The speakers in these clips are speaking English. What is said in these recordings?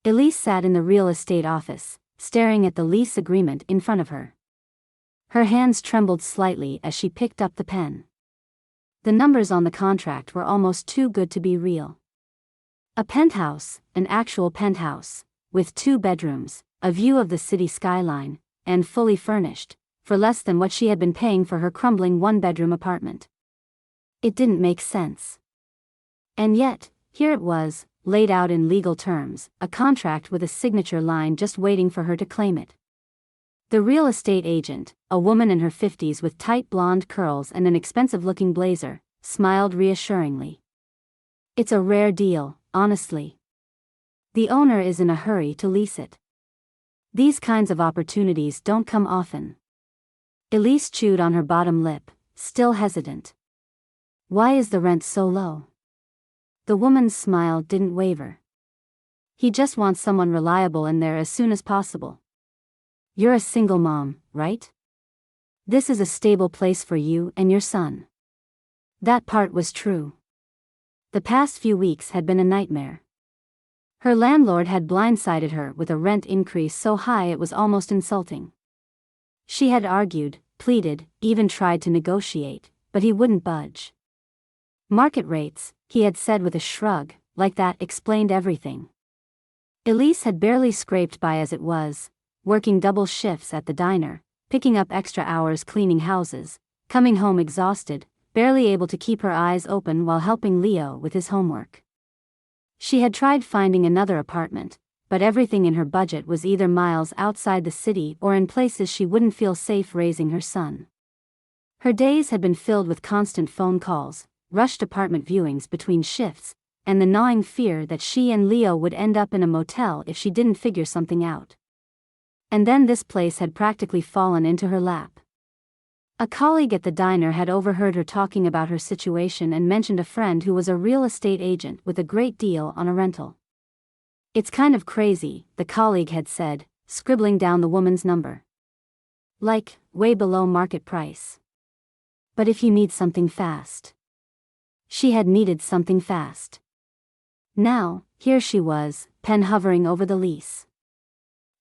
Elise sat in the real estate office, staring at the lease agreement in front of her. Her hands trembled slightly as she picked up the pen. The numbers on the contract were almost too good to be real. A penthouse, an actual penthouse, with 2 bedrooms, a view of the city skyline, and fully furnished, for less than what she had been paying for her crumbling 1-bedroom apartment. It didn't make sense. And yet, here it was, laid out in legal terms, a contract with a signature line just waiting for her to claim it. The real estate agent, a woman in her 50s with tight blonde curls and an expensive-looking blazer, smiled reassuringly. It's a rare deal, honestly. The owner is in a hurry to lease it. These kinds of opportunities don't come often. Elise chewed on her bottom lip, still hesitant. Why is the rent so low? The woman's smile didn't waver. He just wants someone reliable in there as soon as possible. You're a single mom, right? This is a stable place for you and your son. That part was true. The past few weeks had been a nightmare. Her landlord had blindsided her with a rent increase so high it was almost insulting. She had argued, pleaded, even tried to negotiate, but he wouldn't budge. Market rates, he had said with a shrug, like that explained everything. Elise had barely scraped by as it was, working double shifts at the diner, picking up extra hours cleaning houses, coming home exhausted, barely able to keep her eyes open while helping Leo with his homework. She had tried finding another apartment, but everything in her budget was either miles outside the city or in places she wouldn't feel safe raising her son. Her days had been filled with constant phone calls, rushed apartment viewings between shifts, and the gnawing fear that she and Leo would end up in a motel if she didn't figure something out. And then this place had practically fallen into her lap. A colleague at the diner had overheard her talking about her situation and mentioned a friend who was a real estate agent with a great deal on a rental. It's kind of crazy, the colleague had said, scribbling down the woman's number. Like, way below market price. But if you need something fast. She had needed something fast. Now, here she was, pen hovering over the lease.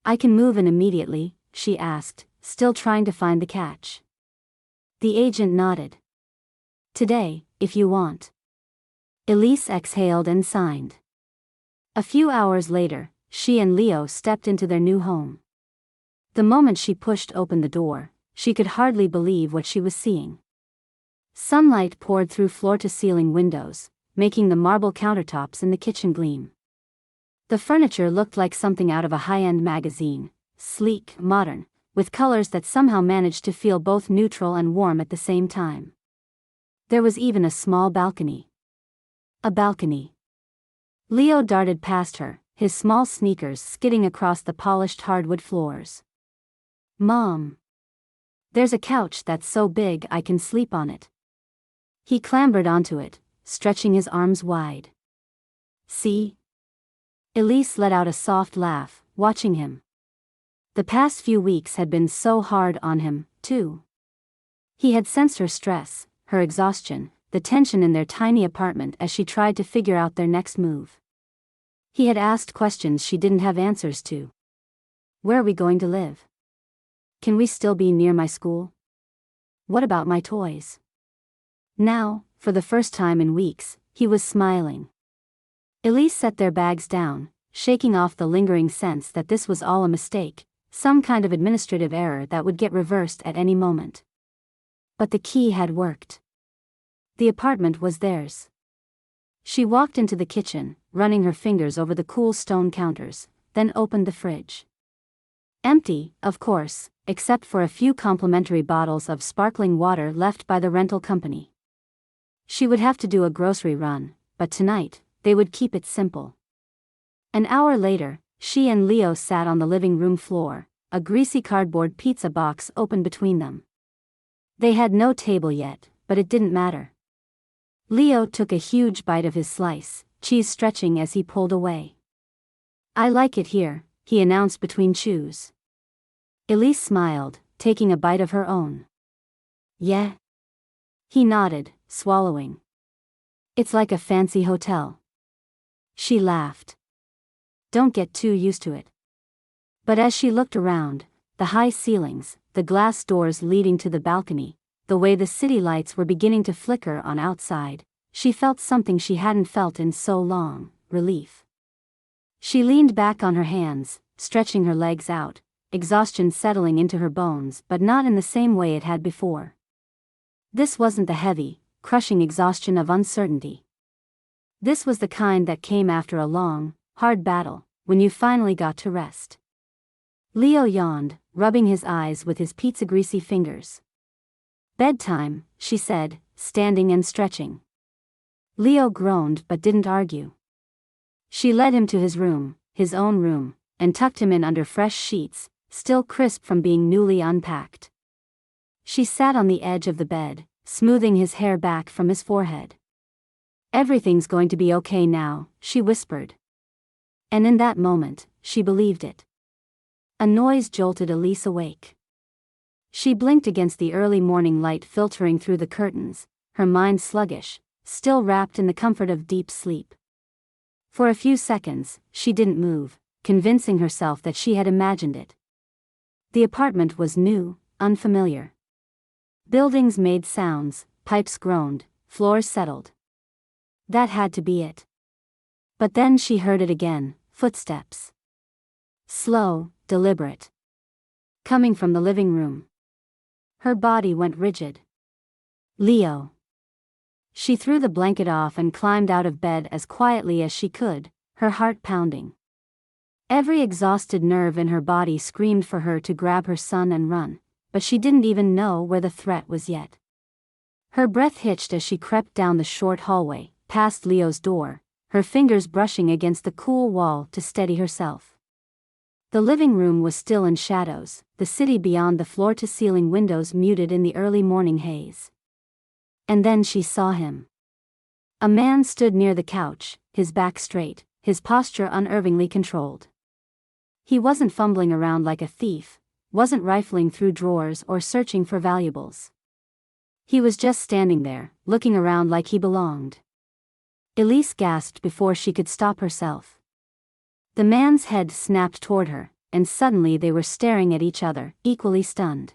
I can move in immediately, she asked, still trying to find the catch. The agent nodded. Today, if you want. Elise exhaled and signed. A few hours later, she and Leo stepped into their new home. The moment she pushed open the door, she could hardly believe what she was seeing. Sunlight poured through floor-to-ceiling windows, making the marble countertops in the kitchen gleam. The furniture looked like something out of a high-end magazine, sleek, modern, with colors that somehow managed to feel both neutral and warm at the same time. There was even a small balcony. A balcony. Leo darted past her, his small sneakers skidding across the polished hardwood floors. Mom! There's a couch that's so big I can sleep on it. He clambered onto it, stretching his arms wide. See? Elise let out a soft laugh, watching him. The past few weeks had been so hard on him, too. He had sensed her stress, her exhaustion, the tension in their tiny apartment as she tried to figure out their next move. He had asked questions she didn't have answers to. Where are we going to live? Can we still be near my school? What about my toys? Now, for the first time in weeks, he was smiling. Elise set their bags down, shaking off the lingering sense that this was all a mistake, some kind of administrative error that would get reversed at any moment. But the key had worked. The apartment was theirs. She walked into the kitchen, running her fingers over the cool stone counters, then opened the fridge. Empty, of course, except for a few complimentary bottles of sparkling water left by the rental company. She would have to do a grocery run, but tonight, they would keep it simple. An hour later, she and Leo sat on the living room floor, a greasy cardboard pizza box open between them. They had no table yet, but it didn't matter. Leo took a huge bite of his slice, cheese stretching as he pulled away. I like it here, he announced between chews. Elise smiled, taking a bite of her own. Yeah? He nodded, swallowing. It's like a fancy hotel. She laughed. Don't get too used to it. But as she looked around, the high ceilings, the glass doors leading to the balcony, the way the city lights were beginning to flicker on outside, she felt something she hadn't felt in so long: relief. She leaned back on her hands, stretching her legs out, exhaustion settling into her bones, but not in the same way it had before. This wasn't the heavy, crushing exhaustion of uncertainty. This was the kind that came after a long, hard battle, when you finally got to rest. Leo yawned, rubbing his eyes with his pizza-greasy fingers. "Bedtime," she said, standing and stretching. Leo groaned but didn't argue. She led him to his room, his own room, and tucked him in under fresh sheets, still crisp from being newly unpacked. She sat on the edge of the bed, smoothing his hair back from his forehead. "Everything's going to be okay now," she whispered. And in that moment, she believed it. A noise jolted Elise awake. She blinked against the early morning light filtering through the curtains, her mind sluggish, still wrapped in the comfort of deep sleep. For a few seconds, she didn't move, convincing herself that she had imagined it. The apartment was new, unfamiliar. Buildings made sounds, pipes groaned, floors settled. That had to be it. But then she heard it again, footsteps. Slow, deliberate. Coming from the living room. Her body went rigid. "Leo." She threw the blanket off and climbed out of bed as quietly as she could, her heart pounding. Every exhausted nerve in her body screamed for her to grab her son and run, but she didn't even know where the threat was yet. Her breath hitched as she crept down the short hallway, past Leo's door, her fingers brushing against the cool wall to steady herself. The living room was still in shadows, the city beyond the floor-to-ceiling windows muted in the early morning haze. And then she saw him. A man stood near the couch, his back straight, his posture unnervingly controlled. He wasn't fumbling around like a thief, wasn't rifling through drawers or searching for valuables. He was just standing there, looking around like he belonged. Elise gasped before she could stop herself. The man's head snapped toward her, and suddenly they were staring at each other, equally stunned.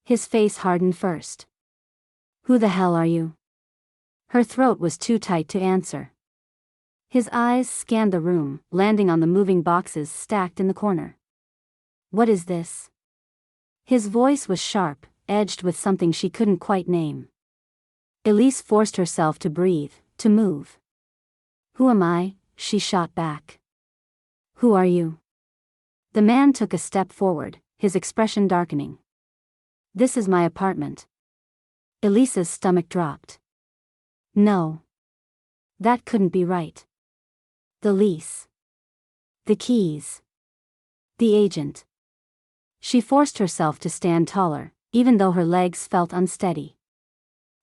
His face hardened first. "Who the hell are you?" Her throat was too tight to answer. His eyes scanned the room, landing on the moving boxes stacked in the corner. "What is this?" His voice was sharp, edged with something she couldn't quite name. Elise forced herself to breathe, to move. "Who am I?" she shot back. "Who are you?" The man took a step forward, his expression darkening. "This is my apartment." Elise's stomach dropped. No. That couldn't be right. The lease. The keys. The agent. She forced herself to stand taller, even though her legs felt unsteady.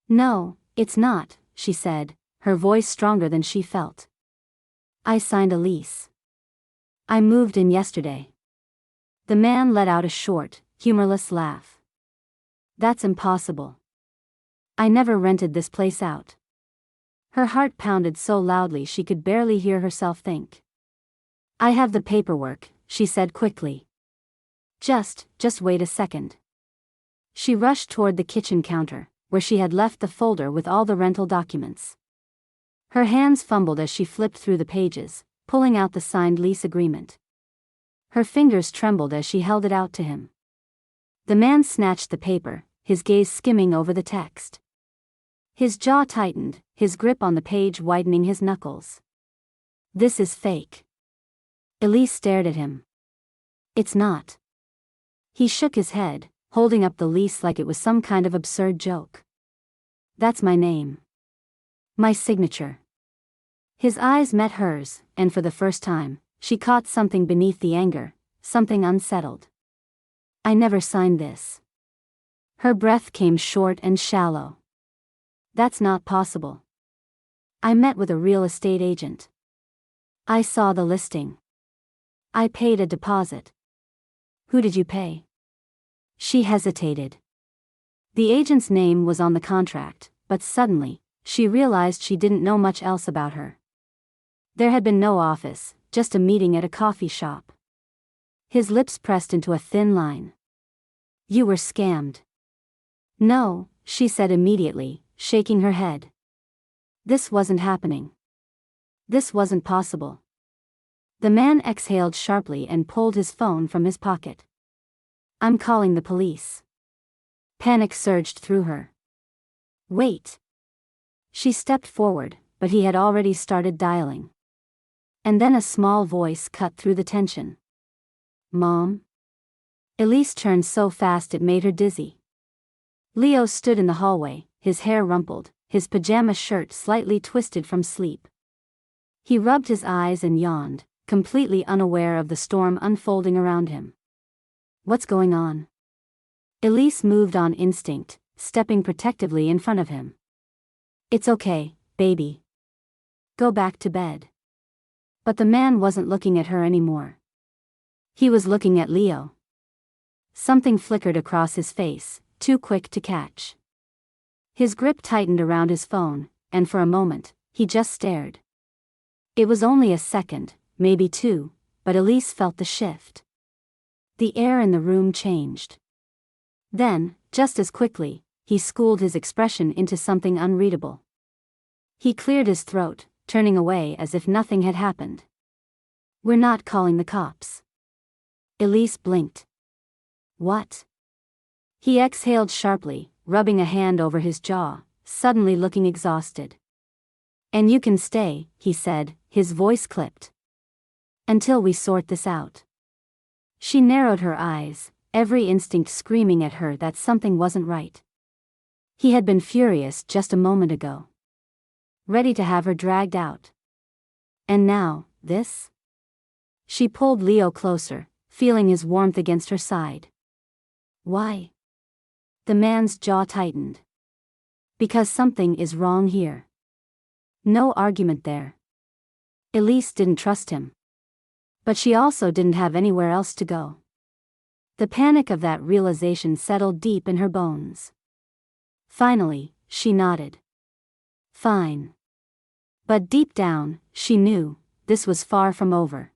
"No, it's not," she said, her voice stronger than she felt. "I signed a lease. I moved in yesterday." The man let out a short, humorless laugh. "That's impossible. I never rented this place out." Her heart pounded so loudly she could barely hear herself think. "I have the paperwork," she said quickly. Just wait a second." She rushed toward the kitchen counter, where she had left the folder with all the rental documents. Her hands fumbled as she flipped through the pages, pulling out the signed lease agreement. Her fingers trembled as she held it out to him. The man snatched the paper, his gaze skimming over the text. His jaw tightened, his grip on the page widening his knuckles. "This is fake." Elise stared at him. "It's not." He shook his head, holding up the lease like it was some kind of absurd joke. "That's my name. My signature." His eyes met hers, and for the first time, she caught something beneath the anger, something unsettled. "I never signed this." Her breath came short and shallow. "That's not possible. I met with a real estate agent. I saw the listing. I paid a deposit." "Who did you pay?" She hesitated. The agent's name was on the contract, but suddenly, she realized she didn't know much else about her. There had been no office, just a meeting at a coffee shop. His lips pressed into a thin line. You were scammed. No, she said immediately, shaking her head. This wasn't happening. This wasn't possible. The man exhaled sharply and pulled his phone from his pocket. I'm calling the police. Panic surged through her. Wait. She stepped forward, but he had already started dialing. And then a small voice cut through the tension. Mom? Elise turned so fast it made her dizzy. Leo stood in the hallway, his hair rumpled, his pajama shirt slightly twisted from sleep. He rubbed his eyes and yawned, completely unaware of the storm unfolding around him. What's going on? Elise moved on instinct, stepping protectively in front of him. It's okay, baby. Go back to bed. But the man wasn't looking at her anymore. He was looking at Leo. Something flickered across his face, too quick to catch. His grip tightened around his phone, and for a moment, he just stared. It was only a second, maybe two, but Elise felt the shift. The air in the room changed. Then, just as quickly, he schooled his expression into something unreadable. He cleared his throat, turning away as if nothing had happened. We're not calling the cops. Elise blinked. What? He exhaled sharply, rubbing a hand over his jaw, suddenly looking exhausted. And you can stay, he said, his voice clipped. Until we sort this out. She narrowed her eyes, every instinct screaming at her that something wasn't right. He had been furious just a moment ago. Ready to have her dragged out. And now, this? She pulled Leo closer, feeling his warmth against her side. Why? The man's jaw tightened. Because something is wrong here. No argument there. Elise didn't trust him. But she also didn't have anywhere else to go. The panic of that realization settled deep in her bones. Finally, she nodded. Fine. But deep down, she knew, this was far from over.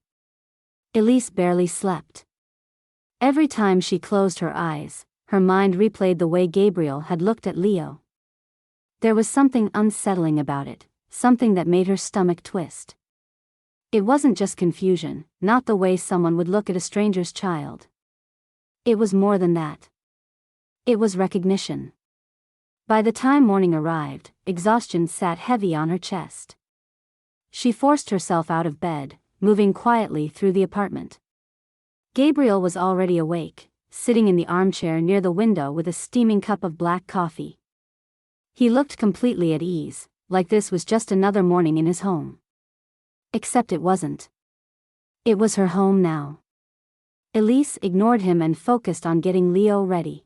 Elise barely slept. Every time she closed her eyes, her mind replayed the way Gabriel had looked at Leo. There was something unsettling about it, something that made her stomach twist. It wasn't just confusion, not the way someone would look at a stranger's child. It was more than that. It was recognition. By the time morning arrived, exhaustion sat heavy on her chest. She forced herself out of bed, moving quietly through the apartment. Gabriel was already awake, sitting in the armchair near the window with a steaming cup of black coffee. He looked completely at ease, like this was just another morning in his home. Except it wasn't. It was her home now. Elise ignored him and focused on getting Leo ready.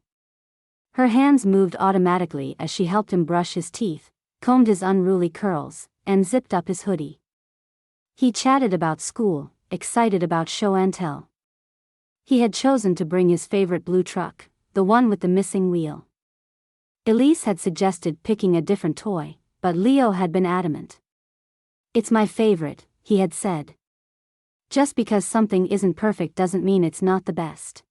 Her hands moved automatically as she helped him brush his teeth, combed his unruly curls, and zipped up his hoodie. He chatted about school, excited about show and tell. He had chosen to bring his favorite blue truck, the one with the missing wheel. Elise had suggested picking a different toy, but Leo had been adamant. It's my favorite, he had said. Just because something isn't perfect doesn't mean it's not the best.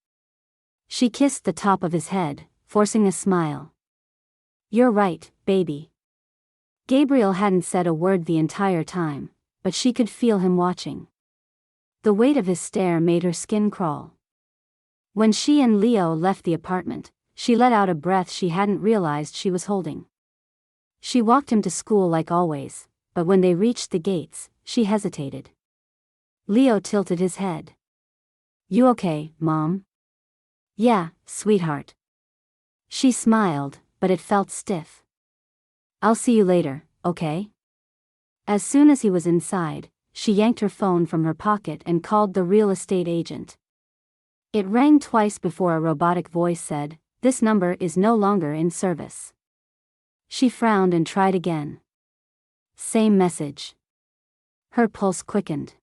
She kissed the top of his head, forcing a smile. You're right, baby. Gabriel hadn't said a word the entire time, but she could feel him watching. The weight of his stare made her skin crawl. When she and Leo left the apartment, she let out a breath she hadn't realized she was holding. She walked him to school like always, but when they reached the gates, she hesitated. Leo tilted his head. You okay, Mom? Yeah, sweetheart. She smiled, but it felt stiff. I'll see you later, okay? As soon as he was inside, she yanked her phone from her pocket and called the real estate agent. It rang twice before a robotic voice said, "This number is no longer in service." She frowned and tried again. Same message. Her pulse quickened.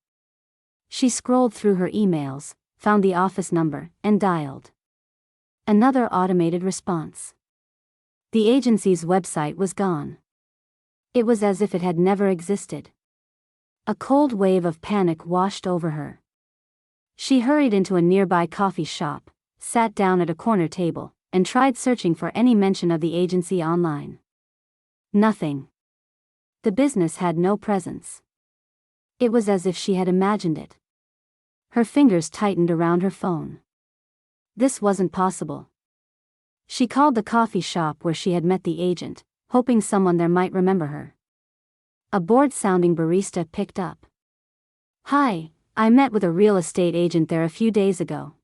She scrolled through her emails, found the office number, and dialed. Another automated response. The agency's website was gone. It was as if it had never existed. A cold wave of panic washed over her. She hurried into a nearby coffee shop, sat down at a corner table, and tried searching for any mention of the agency online. Nothing. The business had no presence. It was as if she had imagined it. Her fingers tightened around her phone. This wasn't possible. She called the coffee shop where she had met the agent, hoping someone there might remember her. A bored-sounding barista picked up. "Hi, I met with a real estate agent there a few days ago."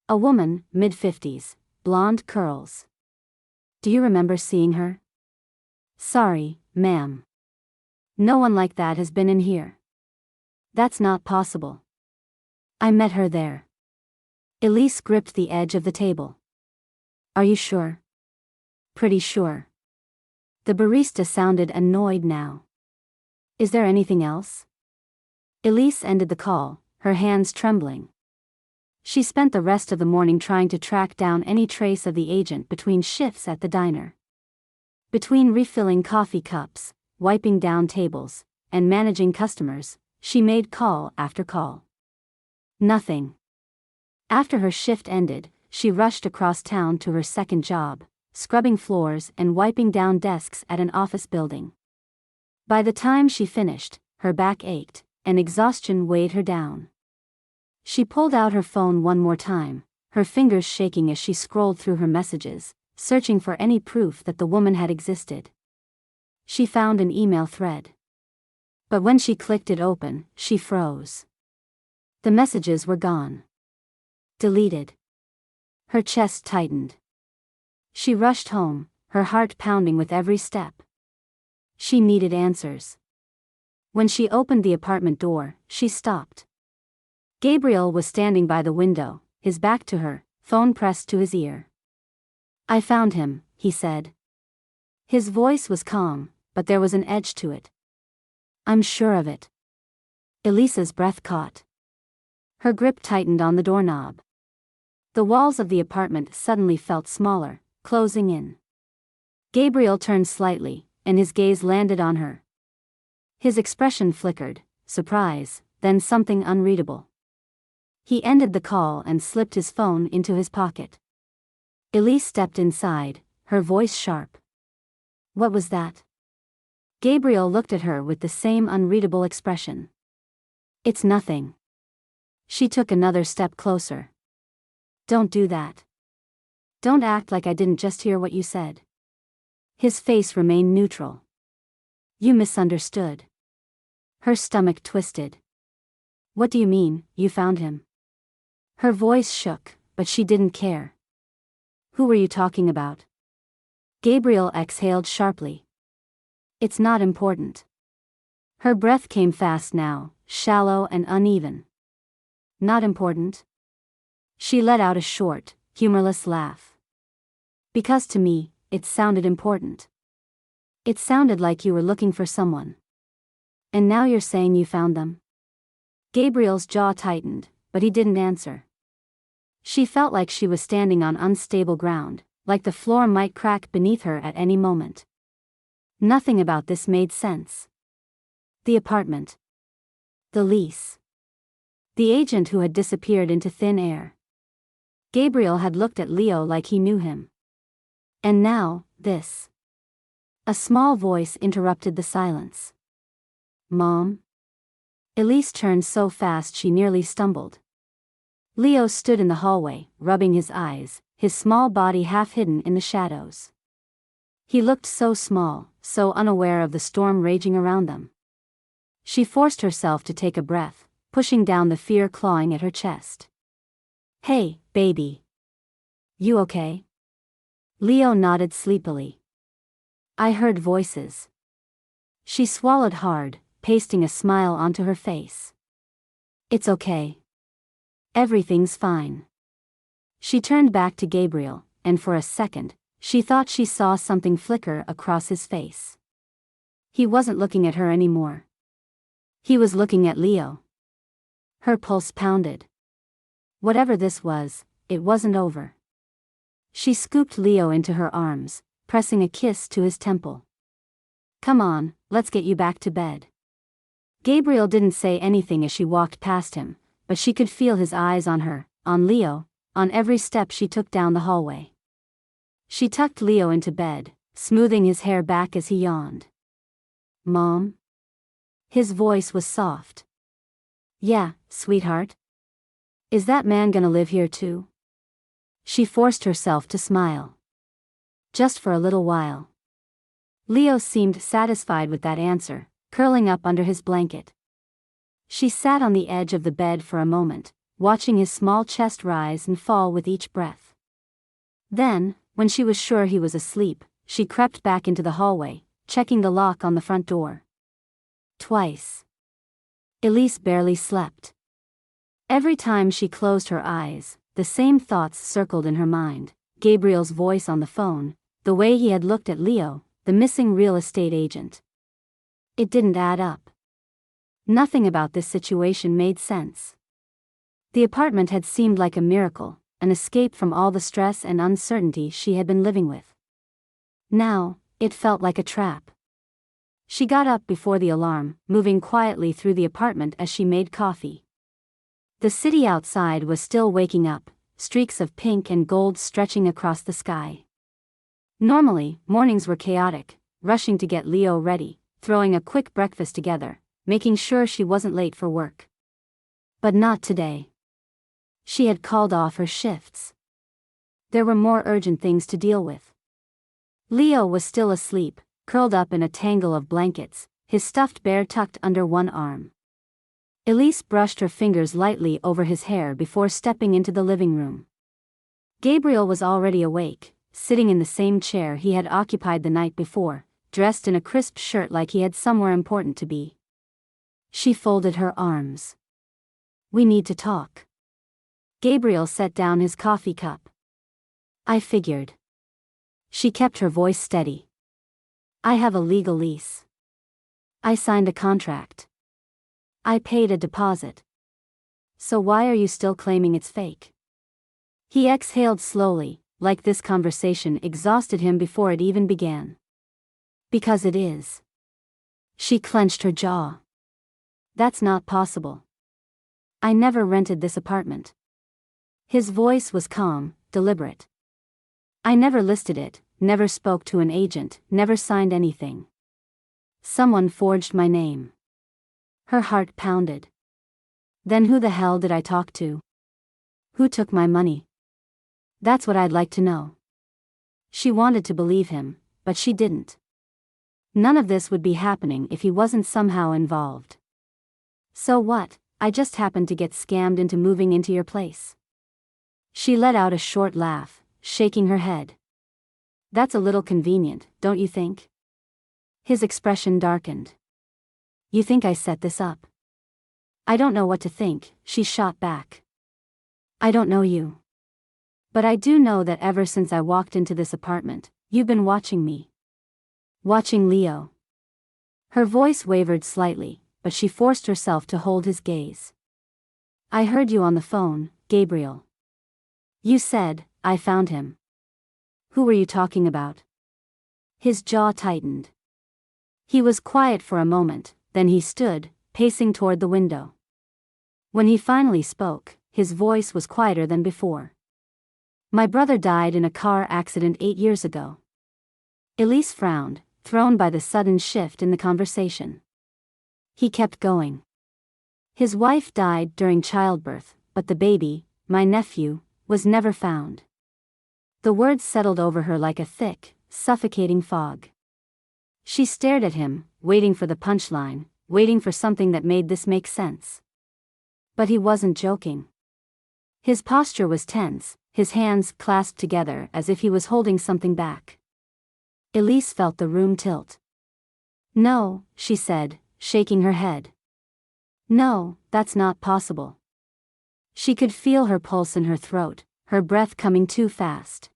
A woman, mid-50s, blonde curls. "Do you remember seeing her?" "Sorry, ma'am. No one like that has been in here." "That's not possible. I met her there." Elise gripped the edge of the table. "Are you sure?" "Pretty sure." The barista sounded annoyed now. "Is there anything else?" Elise ended the call, her hands trembling. She spent the rest of the morning trying to track down any trace of the agent between shifts at the diner. Between refilling coffee cups, wiping down tables, and managing customers, she made call after call. Nothing. After her shift ended, she rushed across town to her second job, scrubbing floors and wiping down desks at an office building. By the time she finished, her back ached, and exhaustion weighed her down. She pulled out her phone one more time, her fingers shaking as she scrolled through her messages, searching for any proof that the woman had existed. She found an email thread. But when she clicked it open, she froze. The messages were gone. Deleted. Her chest tightened. She rushed home, her heart pounding with every step. She needed answers. When she opened the apartment door, she stopped. Gabriel was standing by the window, his back to her, phone pressed to his ear. "I found him," he said. His voice was calm, but there was an edge to it. "I'm sure of it." Elise's breath caught. Her grip tightened on the doorknob. The walls of the apartment suddenly felt smaller, closing in. Gabriel turned slightly, and his gaze landed on her. His expression flickered, surprise, then something unreadable. He ended the call and slipped his phone into his pocket. Elise stepped inside, her voice sharp. "What was that?" Gabriel looked at her with the same unreadable expression. "It's nothing." She took another step closer. "Don't do that. Don't act like I didn't just hear what you said." His face remained neutral. "You misunderstood." Her stomach twisted. "What do you mean, you found him?" Her voice shook, but she didn't care. "Who were you talking about?" Gabriel exhaled sharply. "It's not important." Her breath came fast now, shallow and uneven. "Not important?" She let out a short, humorless laugh. "Because to me, it sounded important. It sounded like you were looking for someone. And now you're saying you found them?" Gabriel's jaw tightened, but he didn't answer. She felt like she was standing on unstable ground, like the floor might crack beneath her at any moment. Nothing about this made sense. The apartment. The lease. The agent who had disappeared into thin air. Gabriel had looked at Leo like he knew him. And now, this. A small voice interrupted the silence. "Mom?" Elise turned so fast she nearly stumbled. Leo stood in the hallway, rubbing his eyes, his small body half hidden in the shadows. He looked so small, so unaware of the storm raging around them. She forced herself to take a breath, pushing down the fear clawing at her chest. "Hey, baby. You okay?" Leo nodded sleepily. "I heard voices." She swallowed hard, pasting a smile onto her face. "It's okay. Everything's fine." She turned back to Gabriel, and for a second, she thought she saw something flicker across his face. He wasn't looking at her anymore. He was looking at Leo. Her pulse pounded. Whatever this was, it wasn't over. She scooped Leo into her arms, pressing a kiss to his temple. "Come on, let's get you back to bed." Gabriel didn't say anything as she walked past him, but she could feel his eyes on her, on Leo, on every step she took down the hallway. She tucked Leo into bed, smoothing his hair back as he yawned. "Mom?" His voice was soft. "Yeah, sweetheart? Is that man gonna live here too?" She forced herself to smile. "Just for a little while." Leo seemed satisfied with that answer, curling up under his blanket. She sat on the edge of the bed for a moment, watching his small chest rise and fall with each breath. Then, when she was sure he was asleep, she crept back into the hallway, checking the lock on the front door. Twice. Elise barely slept. Every time she closed her eyes, the same thoughts circled in her mind: Gabriel's voice on the phone, the way he had looked at Leo, the missing real estate agent. It didn't add up. Nothing about this situation made sense. The apartment had seemed like a miracle, an escape from all the stress and uncertainty she had been living with. Now, it felt like a trap. She got up before the alarm, moving quietly through the apartment as she made coffee. The city outside was still waking up, streaks of pink and gold stretching across the sky. Normally, mornings were chaotic, rushing to get Leo ready, throwing a quick breakfast together, making sure she wasn't late for work. But not today. She had called off her shifts. There were more urgent things to deal with. Leo was still asleep, curled up in a tangle of blankets, his stuffed bear tucked under one arm. Elise brushed her fingers lightly over his hair before stepping into the living room. Gabriel was already awake, sitting in the same chair he had occupied the night before, dressed in a crisp shirt like he had somewhere important to be. She folded her arms. "We need to talk." Gabriel set down his coffee cup. "I figured." She kept her voice steady. "I have a legal lease. I signed a contract. I paid a deposit. So why are you still claiming it's fake?" He exhaled slowly, like this conversation exhausted him before it even began. "Because it is." She clenched her jaw. "That's not possible. I never rented this apartment." His voice was calm, deliberate. "I never listed it, never spoke to an agent, never signed anything. Someone forged my name." Her heart pounded. "Then who the hell did I talk to? Who took my money? That's what I'd like to know." She wanted to believe him, but she didn't. None of this would be happening if he wasn't somehow involved. "So what? I just happened to get scammed into moving into your place." She let out a short laugh, shaking her head. "That's a little convenient, don't you think?" His expression darkened. "You think I set this up?" "I don't know what to think," she shot back. "I don't know you. But I do know that ever since I walked into this apartment, you've been watching me. Watching Leo." Her voice wavered slightly, but she forced herself to hold his gaze. "I heard you on the phone, Gabriel. You said, 'I found him.' Who were you talking about?" His jaw tightened. He was quiet for a moment, then he stood, pacing toward the window. When he finally spoke, his voice was quieter than before. "My brother died in a car accident 8 years ago." Elise frowned, thrown by the sudden shift in the conversation. He kept going. "His wife died during childbirth, but the baby, my nephew, was never found." The words settled over her like a thick, suffocating fog. She stared at him, waiting for the punchline, waiting for something that made this make sense. But he wasn't joking. His posture was tense, his hands clasped together as if he was holding something back. Elise felt the room tilt. "No," she said, shaking her head. "No, that's not possible." She could feel her pulse in her throat, her breath coming too fast.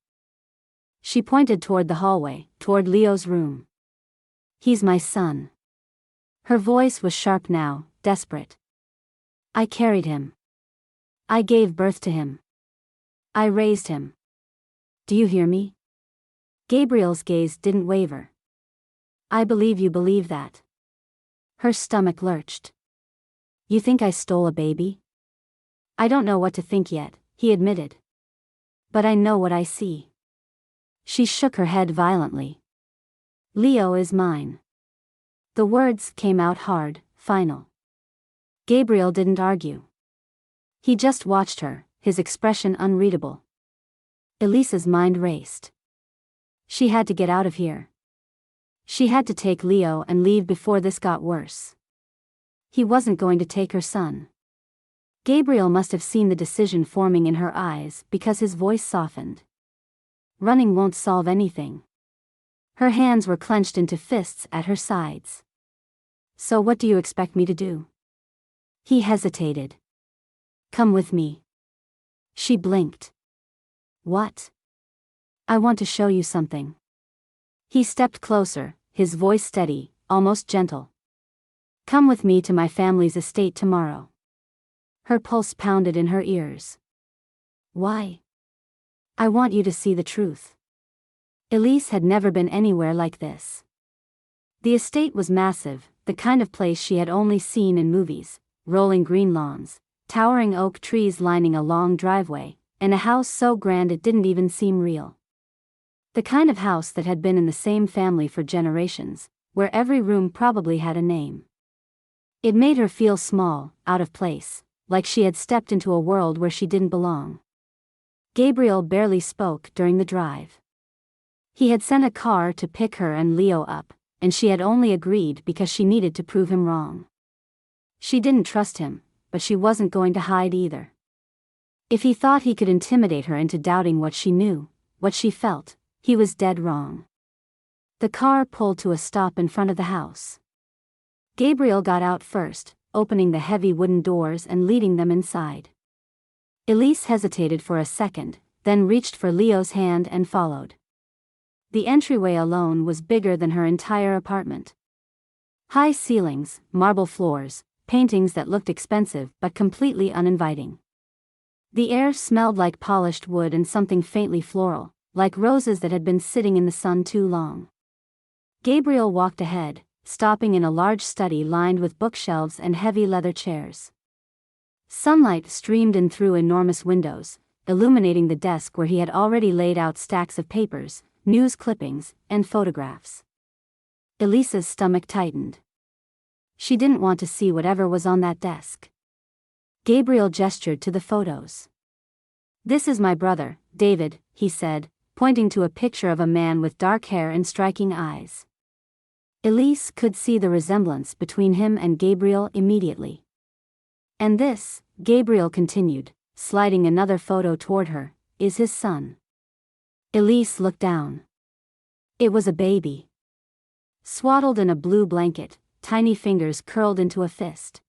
She pointed toward the hallway, toward Leo's room. "He's my son." Her voice was sharp now, desperate. "I carried him. I gave birth to him. I raised him. Do you hear me?" Gabriel's gaze didn't waver. "I believe you believe that." Her stomach lurched. You think I stole a baby? I don't know what to think yet, he admitted. But I know what I see. She shook her head violently. Leo is mine. The words came out hard, final. Gabriel didn't argue. He just watched her, his expression unreadable. Elise's mind raced. She had to get out of here. She had to take Leo and leave before this got worse. He wasn't going to take her son. Gabriel must have seen the decision forming in her eyes because his voice softened. Running won't solve anything. Her hands were clenched into fists at her sides. So what do you expect me to do? He hesitated. Come with me. She blinked. What? I want to show you something. He stepped closer, his voice steady, almost gentle. Come with me to my family's estate tomorrow. Her pulse pounded in her ears. Why? I want you to see the truth. Elise had never been anywhere like this. The estate was massive, the kind of place she had only seen in movies, rolling green lawns, towering oak trees lining a long driveway, and a house so grand it didn't even seem real. The kind of house that had been in the same family for generations, where every room probably had a name. It made her feel small, out of place, like she had stepped into a world where she didn't belong. Gabriel barely spoke during the drive. He had sent a car to pick her and Leo up, and she had only agreed because she needed to prove him wrong. She didn't trust him, but she wasn't going to hide either. If he thought he could intimidate her into doubting what she knew, what she felt, he was dead wrong. The car pulled to a stop in front of the house. Gabriel got out first, opening the heavy wooden doors and leading them inside. Elise hesitated for a second, then reached for Leo's hand and followed. The entryway alone was bigger than her entire apartment. High ceilings, marble floors, paintings that looked expensive but completely uninviting. The air smelled like polished wood and something faintly floral, like roses that had been sitting in the sun too long. Gabriel walked ahead, stopping in a large study lined with bookshelves and heavy leather chairs. Sunlight streamed in through enormous windows, illuminating the desk where he had already laid out stacks of papers, news clippings, and photographs. Elise's stomach tightened. She didn't want to see whatever was on that desk. Gabriel gestured to the photos. This is my brother, David, he said, pointing to a picture of a man with dark hair and striking eyes. Elise could see the resemblance between him and Gabriel immediately. And this, Gabriel continued, sliding another photo toward her, is his son. Elise looked down. It was a baby. Swaddled in a blue blanket, tiny fingers curled into a fist.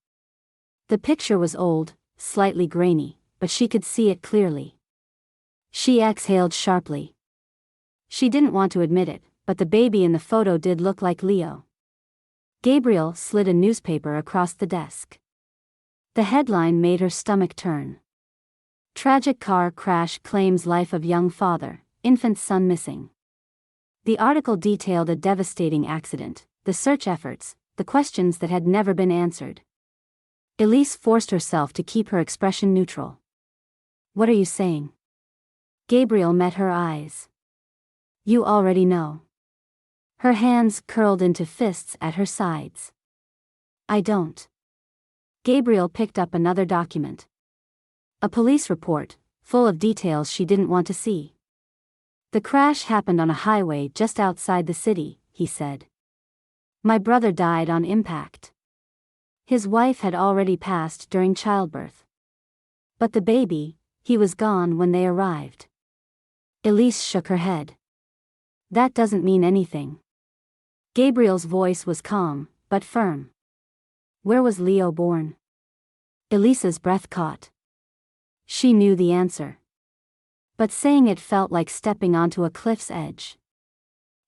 The picture was old, slightly grainy, but she could see it clearly. She exhaled sharply. She didn't want to admit it, but the baby in the photo did look like Leo. Gabriel slid a newspaper across the desk. The headline made her stomach turn. Tragic car crash claims life of young father, infant son missing. The article detailed a devastating accident, the search efforts, the questions that had never been answered. Elise forced herself to keep her expression neutral. What are you saying? Gabriel met her eyes. You already know. Her hands curled into fists at her sides. I don't. Gabriel picked up another document. A police report, full of details she didn't want to see. The crash happened on a highway just outside the city, he said. My brother died on impact. His wife had already passed during childbirth. But the baby, he was gone when they arrived. Elise shook her head. That doesn't mean anything. Gabriel's voice was calm, but firm. Where was Leo born? Elise's breath caught. She knew the answer. But saying it felt like stepping onto a cliff's edge.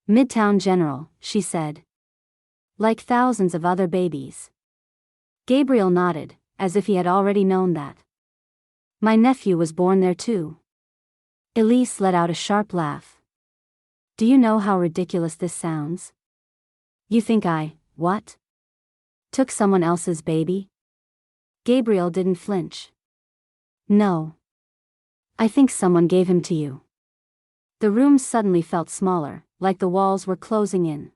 Midtown General, she said. Like thousands of other babies. Gabriel nodded, as if he had already known that. My nephew was born there too. Elise let out a sharp laugh. Do you know how ridiculous this sounds? You think I, what? Took someone else's baby? Gabriel didn't flinch. No. I think someone gave him to you. The room suddenly felt smaller, like the walls were closing in.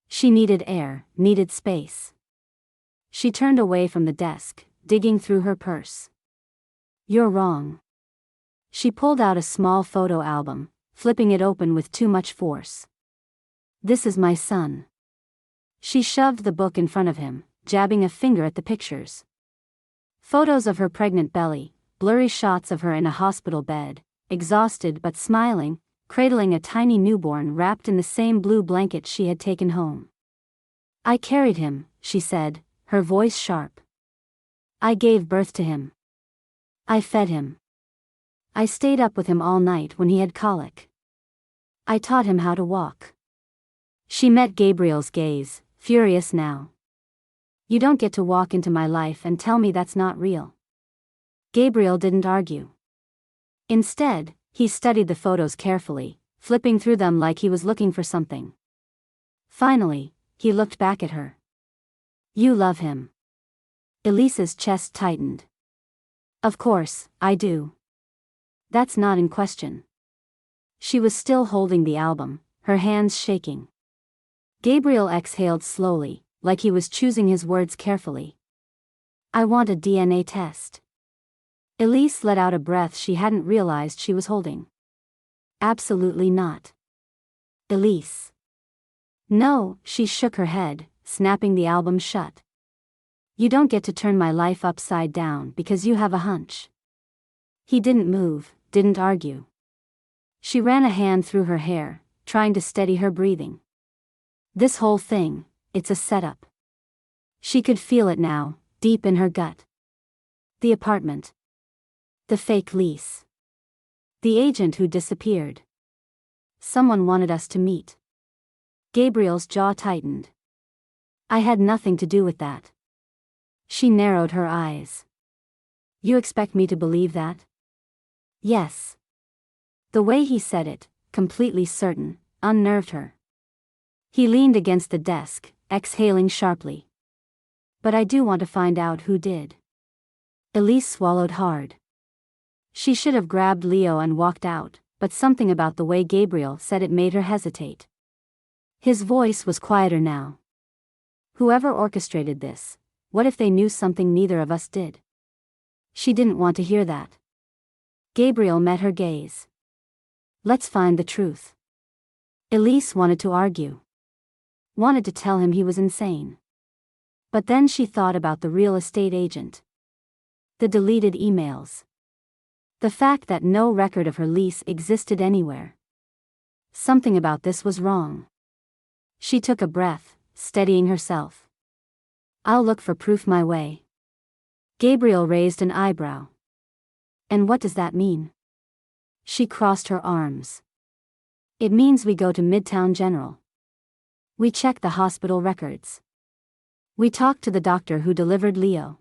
She needed air, needed space. She turned away from the desk, digging through her purse. You're wrong. She pulled out a small photo album, flipping it open with too much force. This is my son. She shoved the book in front of him, jabbing a finger at the pictures. Photos of her pregnant belly, blurry shots of her in a hospital bed, exhausted but smiling, cradling a tiny newborn wrapped in the same blue blanket she had taken home. I carried him, she said, her voice sharp. I gave birth to him. I fed him. I stayed up with him all night when he had colic. I taught him how to walk. She met Gabriel's gaze, furious now. You don't get to walk into my life and tell me that's not real. Gabriel didn't argue. Instead, he studied the photos carefully, flipping through them like he was looking for something. Finally, he looked back at her. You love him. Elise's chest tightened. Of course, I do. That's not in question. She was still holding the album, her hands shaking. Gabriel exhaled slowly, like he was choosing his words carefully. I want a DNA test. Elise let out a breath she hadn't realized she was holding. Absolutely not. Elise. No, she shook her head, snapping the album shut. You don't get to turn my life upside down because you have a hunch. He didn't move, didn't argue. She ran a hand through her hair, trying to steady her breathing. This whole thing, it's a setup. She could feel it now, deep in her gut. The apartment. The fake lease. The agent who disappeared. Someone wanted us to meet. Gabriel's jaw tightened. I had nothing to do with that. She narrowed her eyes. You expect me to believe that? Yes. The way he said it, completely certain, unnerved her. He leaned against the desk, exhaling sharply. But I do want to find out who did. Elise swallowed hard. She should have grabbed Leo and walked out, but something about the way Gabriel said it made her hesitate. His voice was quieter now. Whoever orchestrated this, what if they knew something neither of us did? She didn't want to hear that. Gabriel met her gaze. Let's find the truth. Elise wanted to argue. Wanted to tell him he was insane. But then she thought about the real estate agent. The deleted emails. The fact that no record of her lease existed anywhere. Something about this was wrong. She took a breath, steadying herself. I'll look for proof my way. Gabriel raised an eyebrow. And what does that mean? She crossed her arms. It means we go to Midtown General. We check the hospital records. We talk to the doctor who delivered Leo.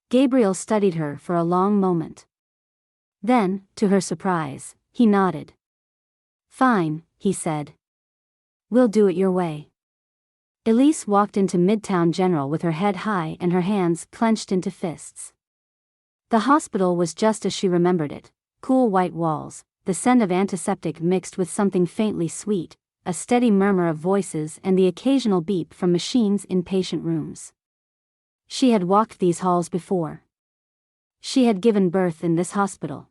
Gabriel studied her for a long moment. Then, to her surprise, he nodded. Fine, he said. We'll do it your way. Elise walked into Midtown General with her head high and her hands clenched into fists. The hospital was just as she remembered it, cool white walls, the scent of antiseptic mixed with something faintly sweet, a steady murmur of voices and the occasional beep from machines in patient rooms. She had walked these halls before. She had given birth in this hospital.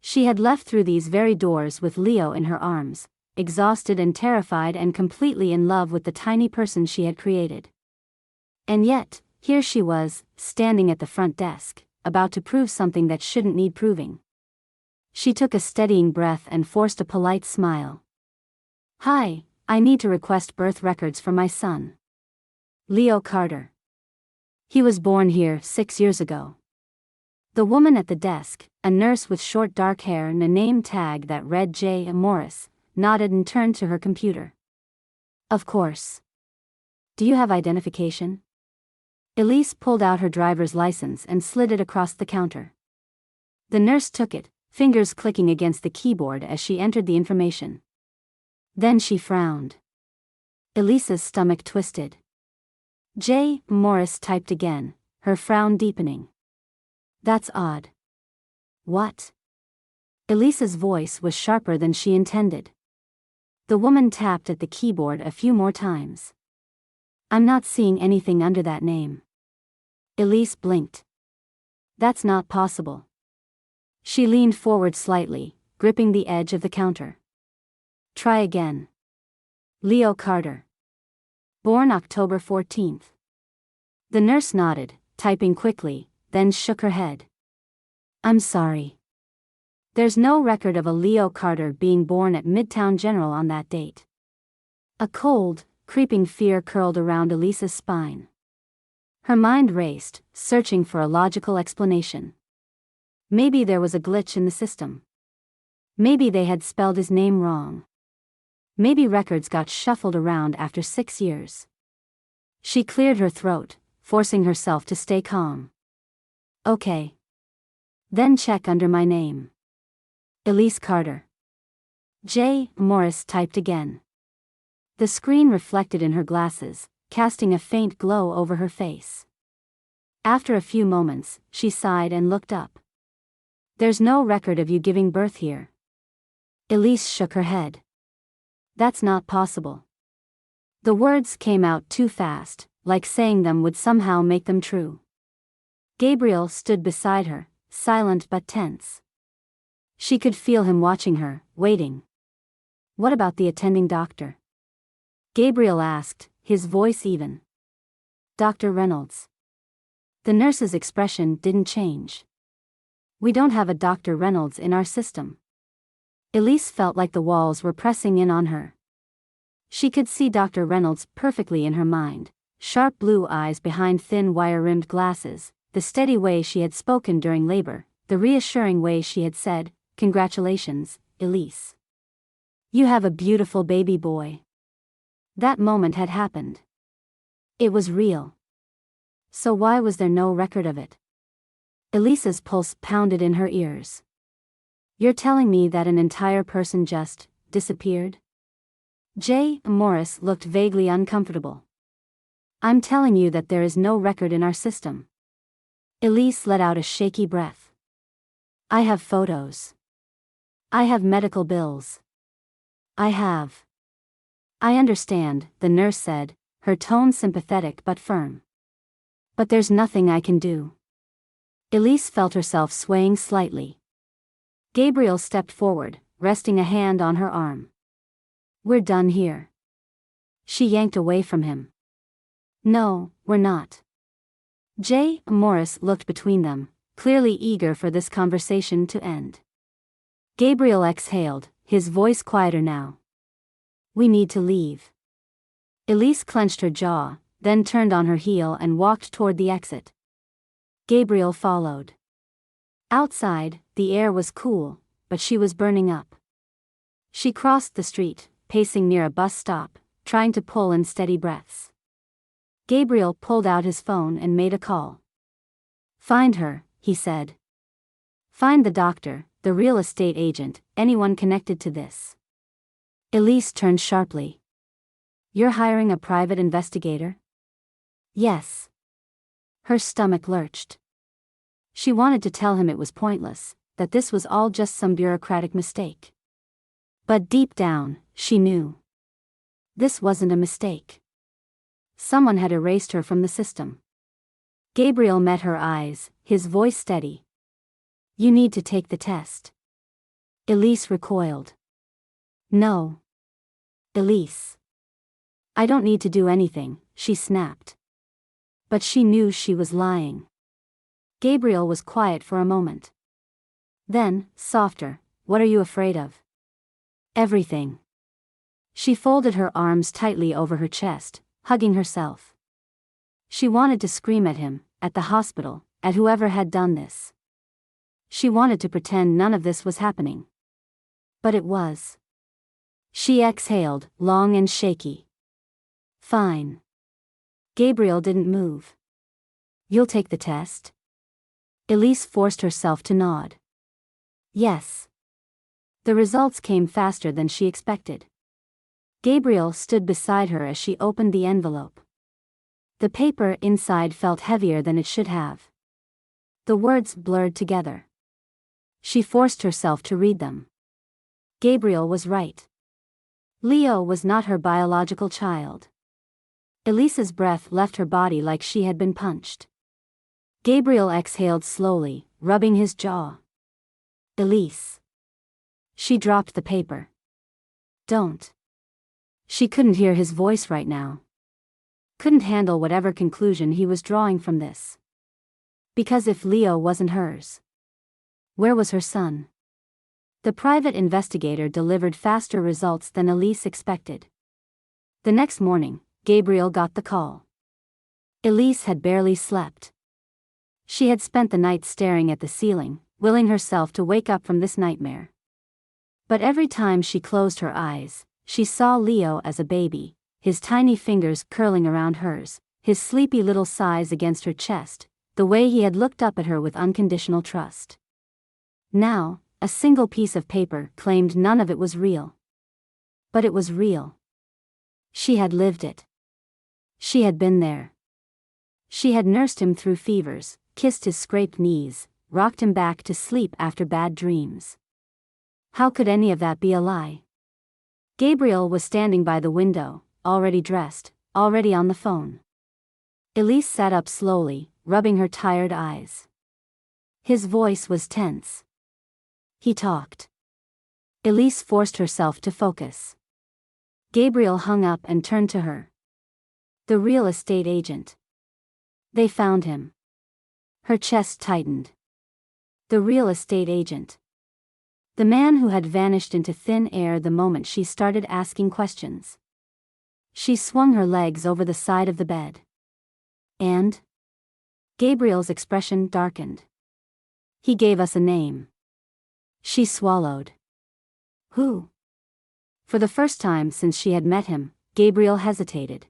She had left through these very doors with Leo in her arms, exhausted and terrified and completely in love with the tiny person she had created. And yet, here she was, standing at the front desk, about to prove something that shouldn't need proving. She took a steadying breath and forced a polite smile. Hi, I need to request birth records for my son. Leo Carter. He was born here 6 years ago. The woman at the desk, a nurse with short dark hair and a name tag that read J. Immerse, nodded and turned to her computer. Of course. Do you have identification? Elise pulled out her driver's license and slid it across the counter. The nurse took it, fingers clicking against the keyboard as she entered the information. Then she frowned. Elise's stomach twisted. J. Morris typed again, her frown deepening. That's odd. What? Elise's voice was sharper than she intended. The woman tapped at the keyboard a few more times. I'm not seeing anything under that name. Elise blinked. That's not possible. She leaned forward slightly, gripping the edge of the counter. Try again. Leo Carter. Born October 14th. The nurse nodded, typing quickly, then shook her head. I'm sorry. There's no record of a Leo Carter being born at Midtown General on that date. A cold, creeping fear curled around Elise's spine. Her mind raced, searching for a logical explanation. Maybe there was a glitch in the system. Maybe they had spelled his name wrong. Maybe records got shuffled around after 6 years. She cleared her throat, forcing herself to stay calm. Okay. Then check under my name. Elise Carter. J. Morris typed again. The screen reflected in her glasses, casting a faint glow over her face. After a few moments, she sighed and looked up. There's no record of you giving birth here. Elise shook her head. That's not possible. The words came out too fast, like saying them would somehow make them true. Gabriel stood beside her, silent but tense. She could feel him watching her, waiting. What about the attending doctor? Gabriel asked, his voice even. Dr. Reynolds. The nurse's expression didn't change. We don't have a Dr. Reynolds in our system. Elise felt like the walls were pressing in on her. She could see Dr. Reynolds perfectly in her mind, sharp blue eyes behind thin wire-rimmed glasses, the steady way she had spoken during labor, the reassuring way she had said, "Congratulations, Elise. You have a beautiful baby boy." That moment had happened. It was real. So why was there no record of it? Elise's pulse pounded in her ears. You're telling me that an entire person just disappeared? J. Morris looked vaguely uncomfortable. I'm telling you that there is no record in our system. Elise let out a shaky breath. I have photos. I have medical bills. I understand, the nurse said, her tone sympathetic but firm. But there's nothing I can do. Elise felt herself swaying slightly. Gabriel stepped forward, resting a hand on her arm. We're done here. She yanked away from him. No, we're not. J. Morris looked between them, clearly eager for this conversation to end. Gabriel exhaled, his voice quieter now. We need to leave. Elise clenched her jaw, then turned on her heel and walked toward the exit. Gabriel followed. Outside, the air was cool, but she was burning up. She crossed the street, pacing near a bus stop, trying to pull in steady breaths. Gabriel pulled out his phone and made a call. Find her, he said. Find the doctor, the real estate agent, anyone connected to this. Elise turned sharply. You're hiring a private investigator? Yes. Her stomach lurched. She wanted to tell him it was pointless, that this was all just some bureaucratic mistake. But deep down, she knew. This wasn't a mistake. Someone had erased her from the system. Gabriel met her eyes, his voice steady. You need to take the test. Elise recoiled. No. Elise. I don't need to do anything, she snapped. But she knew she was lying. Gabriel was quiet for a moment. Then, softer, what are you afraid of? Everything. She folded her arms tightly over her chest, hugging herself. She wanted to scream at him, at the hospital, at whoever had done this. She wanted to pretend none of this was happening. But it was. She exhaled, long and shaky. Fine. Gabriel didn't move. You'll take the test? Elise forced herself to nod. Yes. The results came faster than she expected. Gabriel stood beside her as she opened the envelope. The paper inside felt heavier than it should have. The words blurred together. She forced herself to read them. Gabriel was right. Leo was not her biological child. Elise's breath left her body like she had been punched. Gabriel exhaled slowly, rubbing his jaw. Elise. She dropped the paper. Don't. She couldn't hear his voice right now. Couldn't handle whatever conclusion he was drawing from this. Because if Leo wasn't hers, where was her son? The private investigator delivered faster results than Elise expected. The next morning, Gabriel got the call. Elise had barely slept. She had spent the night staring at the ceiling, willing herself to wake up from this nightmare. But every time she closed her eyes, she saw Leo as a baby, his tiny fingers curling around hers, his sleepy little sighs against her chest, the way he had looked up at her with unconditional trust. Now, a single piece of paper claimed none of it was real. But it was real. She had lived it. She had been there. She had nursed him through fevers, kissed his scraped knees, rocked him back to sleep after bad dreams. How could any of that be a lie? Gabriel was standing by the window, already dressed, already on the phone. Elise sat up slowly, rubbing her tired eyes. His voice was tense. He talked. Elise forced herself to focus. Gabriel hung up and turned to her. The real estate agent. They found him. Her chest tightened. The real estate agent. The man who had vanished into thin air the moment she started asking questions. She swung her legs over the side of the bed. And? Gabriel's expression darkened. He gave us a name. She swallowed. Who? For the first time since she had met him, Gabriel hesitated.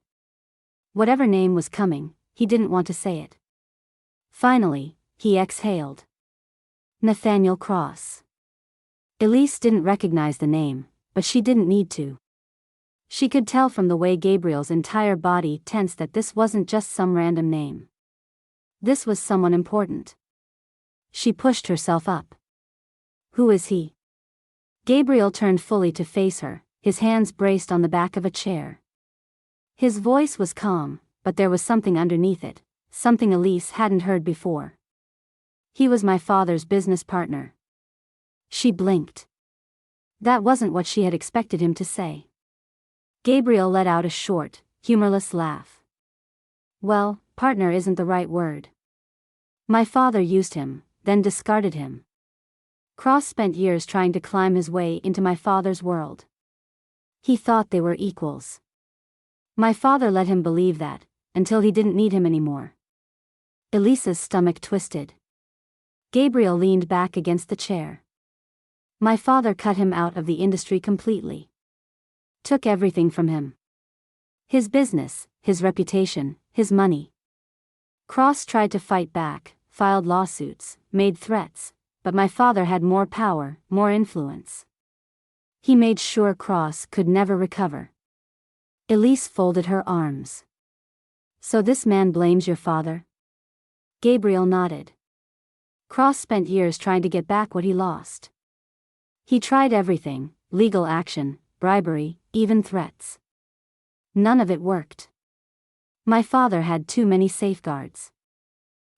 Whatever name was coming, he didn't want to say it. Finally, he exhaled. Nathaniel Cross. Elise didn't recognize the name, but she didn't need to. She could tell from the way Gabriel's entire body tensed that this wasn't just some random name. This was someone important. She pushed herself up. Who is he? Gabriel turned fully to face her, his hands braced on the back of a chair. His voice was calm, but there was something underneath it, something Elise hadn't heard before. He was my father's business partner. She blinked. That wasn't what she had expected him to say. Gabriel let out a short, humorless laugh. Well, partner isn't the right word. My father used him, then discarded him. Cross spent years trying to climb his way into my father's world. He thought they were equals. My father let him believe that, until he didn't need him anymore. Elise's stomach twisted. Gabriel leaned back against the chair. My father cut him out of the industry completely. Took everything from him. His business, his reputation, his money. Cross tried to fight back, filed lawsuits, made threats, but my father had more power, more influence. He made sure Cross could never recover. Elise folded her arms. So this man blames your father? Gabriel nodded. Cross spent years trying to get back what he lost. He tried everything, legal action, bribery, even threats. None of it worked. My father had too many safeguards.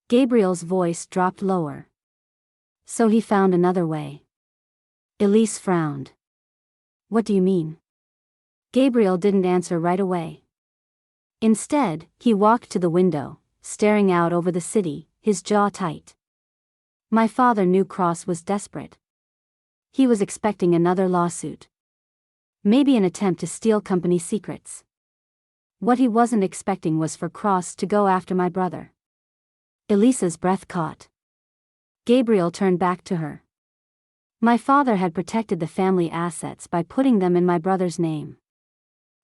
Gabriel's voice dropped lower. So he found another way. Elise frowned. What do you mean? Gabriel didn't answer right away. Instead, he walked to the window, staring out over the city, his jaw tight. My father knew Cross was desperate. He was expecting another lawsuit. Maybe an attempt to steal company secrets. What he wasn't expecting was for Cross to go after my brother. Elise's breath caught. Gabriel turned back to her. My father had protected the family assets by putting them in my brother's name.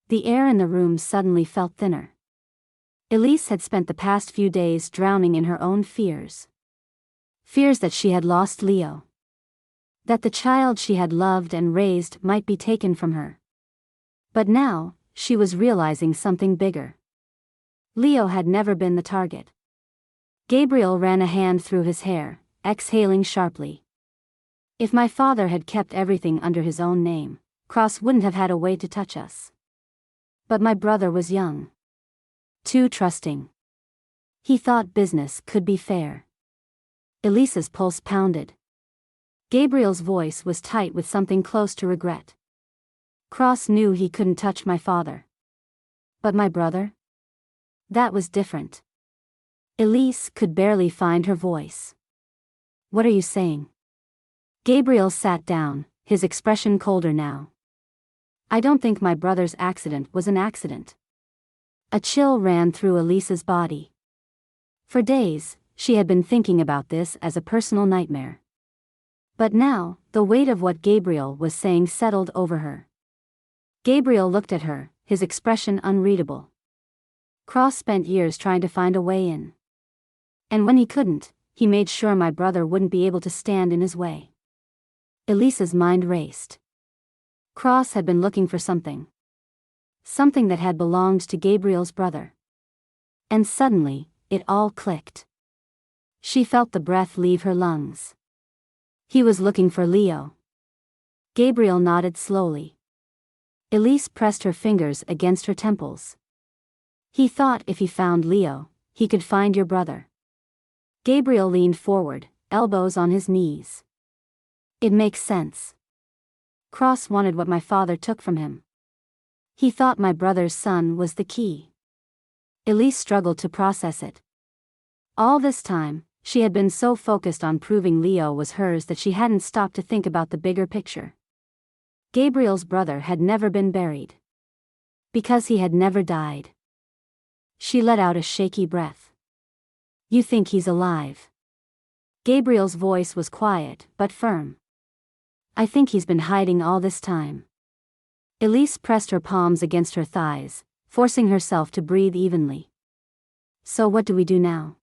The air in the room suddenly felt thinner. Elise had spent the past few days drowning in her own fears. Fears that she had lost Leo. That the child she had loved and raised might be taken from her. But now, she was realizing something bigger. Leo had never been the target. Gabriel ran a hand through his hair, exhaling sharply. If my father had kept everything under his own name, Cross wouldn't have had a way to touch us. But my brother was young. Too trusting. He thought business could be fair. Elise's pulse pounded. Gabriel's voice was tight with something close to regret. Cross knew he couldn't touch my father. But my brother? That was different. Elise could barely find her voice. What are you saying? Gabriel sat down, his expression colder now. I don't think my brother's accident was an accident. A chill ran through Elise's body. For days, she had been thinking about this as a personal nightmare. But now, the weight of what Gabriel was saying settled over her. Gabriel looked at her, his expression unreadable. Cross spent years trying to find a way in. And when he couldn't, he made sure my brother wouldn't be able to stand in his way. Elise's mind raced. Cross had been looking for something. Something that had belonged to Gabriel's brother. And suddenly, it all clicked. She felt the breath leave her lungs. He was looking for Leo. Gabriel nodded slowly. Elise pressed her fingers against her temples. He thought if he found Leo, he could find your brother. Gabriel leaned forward, elbows on his knees. It makes sense. Cross wanted what my father took from him. He thought my brother's son was the key. Elise struggled to process it. All this time, she had been so focused on proving Leo was hers that she hadn't stopped to think about the bigger picture. Gabriel's brother had never been buried. Because he had never died. She let out a shaky breath. You think he's alive? Gabriel's voice was quiet but firm. I think he's been hiding all this time. Elise pressed her palms against her thighs, forcing herself to breathe evenly. So what do we do now?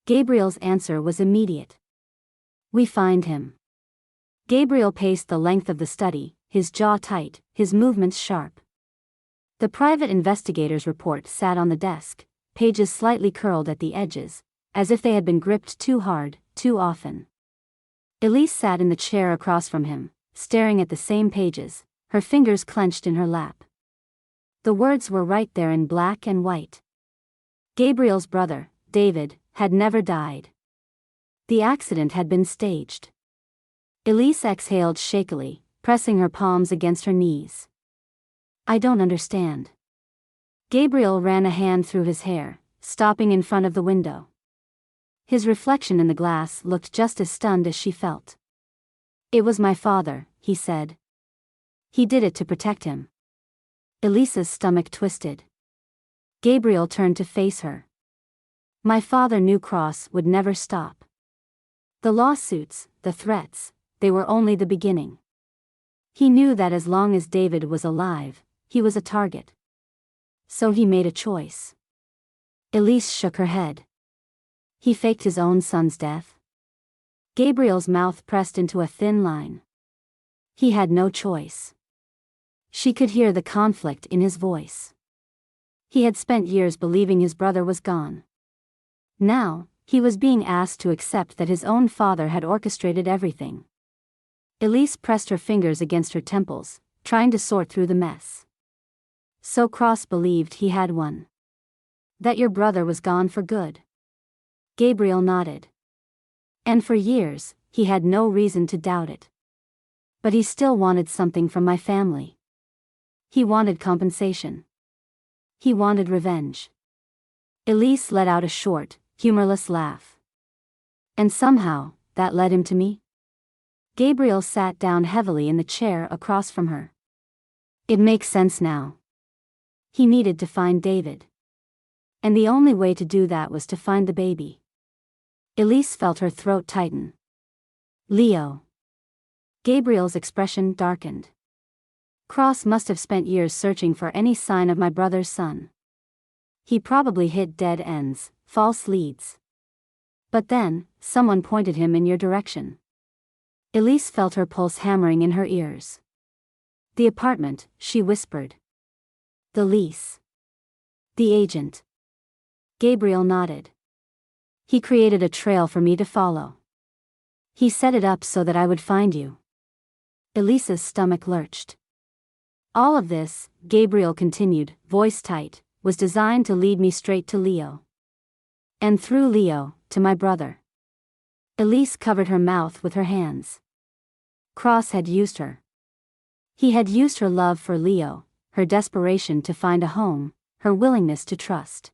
Gabriel's answer was immediate. We find him. Gabriel paced the length of the study, his jaw tight, his movements sharp. The private investigator's report sat on the desk, pages slightly curled at the edges, as if they had been gripped too hard, too often. Elise sat in the chair across from him, staring at the same pages, her fingers clenched in her lap. The words were right there in black and white. Gabriel's brother, David, had never died. The accident had been staged. Elise exhaled shakily, pressing her palms against her knees. I don't understand. Gabriel ran a hand through his hair, stopping in front of the window. His reflection in the glass looked just as stunned as she felt. It was my father, he said. He did it to protect him. Elise's stomach twisted. Gabriel turned to face her. My father knew Cross would never stop. The lawsuits, the threats, they were only the beginning. He knew that as long as David was alive, he was a target. So he made a choice. Elise shook her head. He faked his own son's death? Gabriel's mouth pressed into a thin line. He had no choice. She could hear the conflict in his voice. He had spent years believing his brother was gone. Now, he was being asked to accept that his own father had orchestrated everything. Elise pressed her fingers against her temples, trying to sort through the mess. So Cross believed he had won. That your brother was gone for good. Gabriel nodded. And for years, he had no reason to doubt it. But he still wanted something from my family. He wanted compensation. He wanted revenge. Elise let out a short, humorless laugh. And somehow, that led him to me? Gabriel sat down heavily in the chair across from her. It makes sense now. He needed to find David. And the only way to do that was to find the baby. Elise felt her throat tighten. Leo. Gabriel's expression darkened. Cross must have spent years searching for any sign of my brother's son. He probably hit dead ends, false leads. But then, someone pointed him in your direction. Elise felt her pulse hammering in her ears. The apartment, she whispered. The lease. The agent. Gabriel nodded. He created a trail for me to follow. He set it up so that I would find you. Elise's stomach lurched. All of this, Gabriel continued, voice tight, was designed to lead me straight to Leo. And through Leo, to my brother. Elise covered her mouth with her hands. Cross had used her. He had used her love for Leo, her desperation to find a home, her willingness to trust.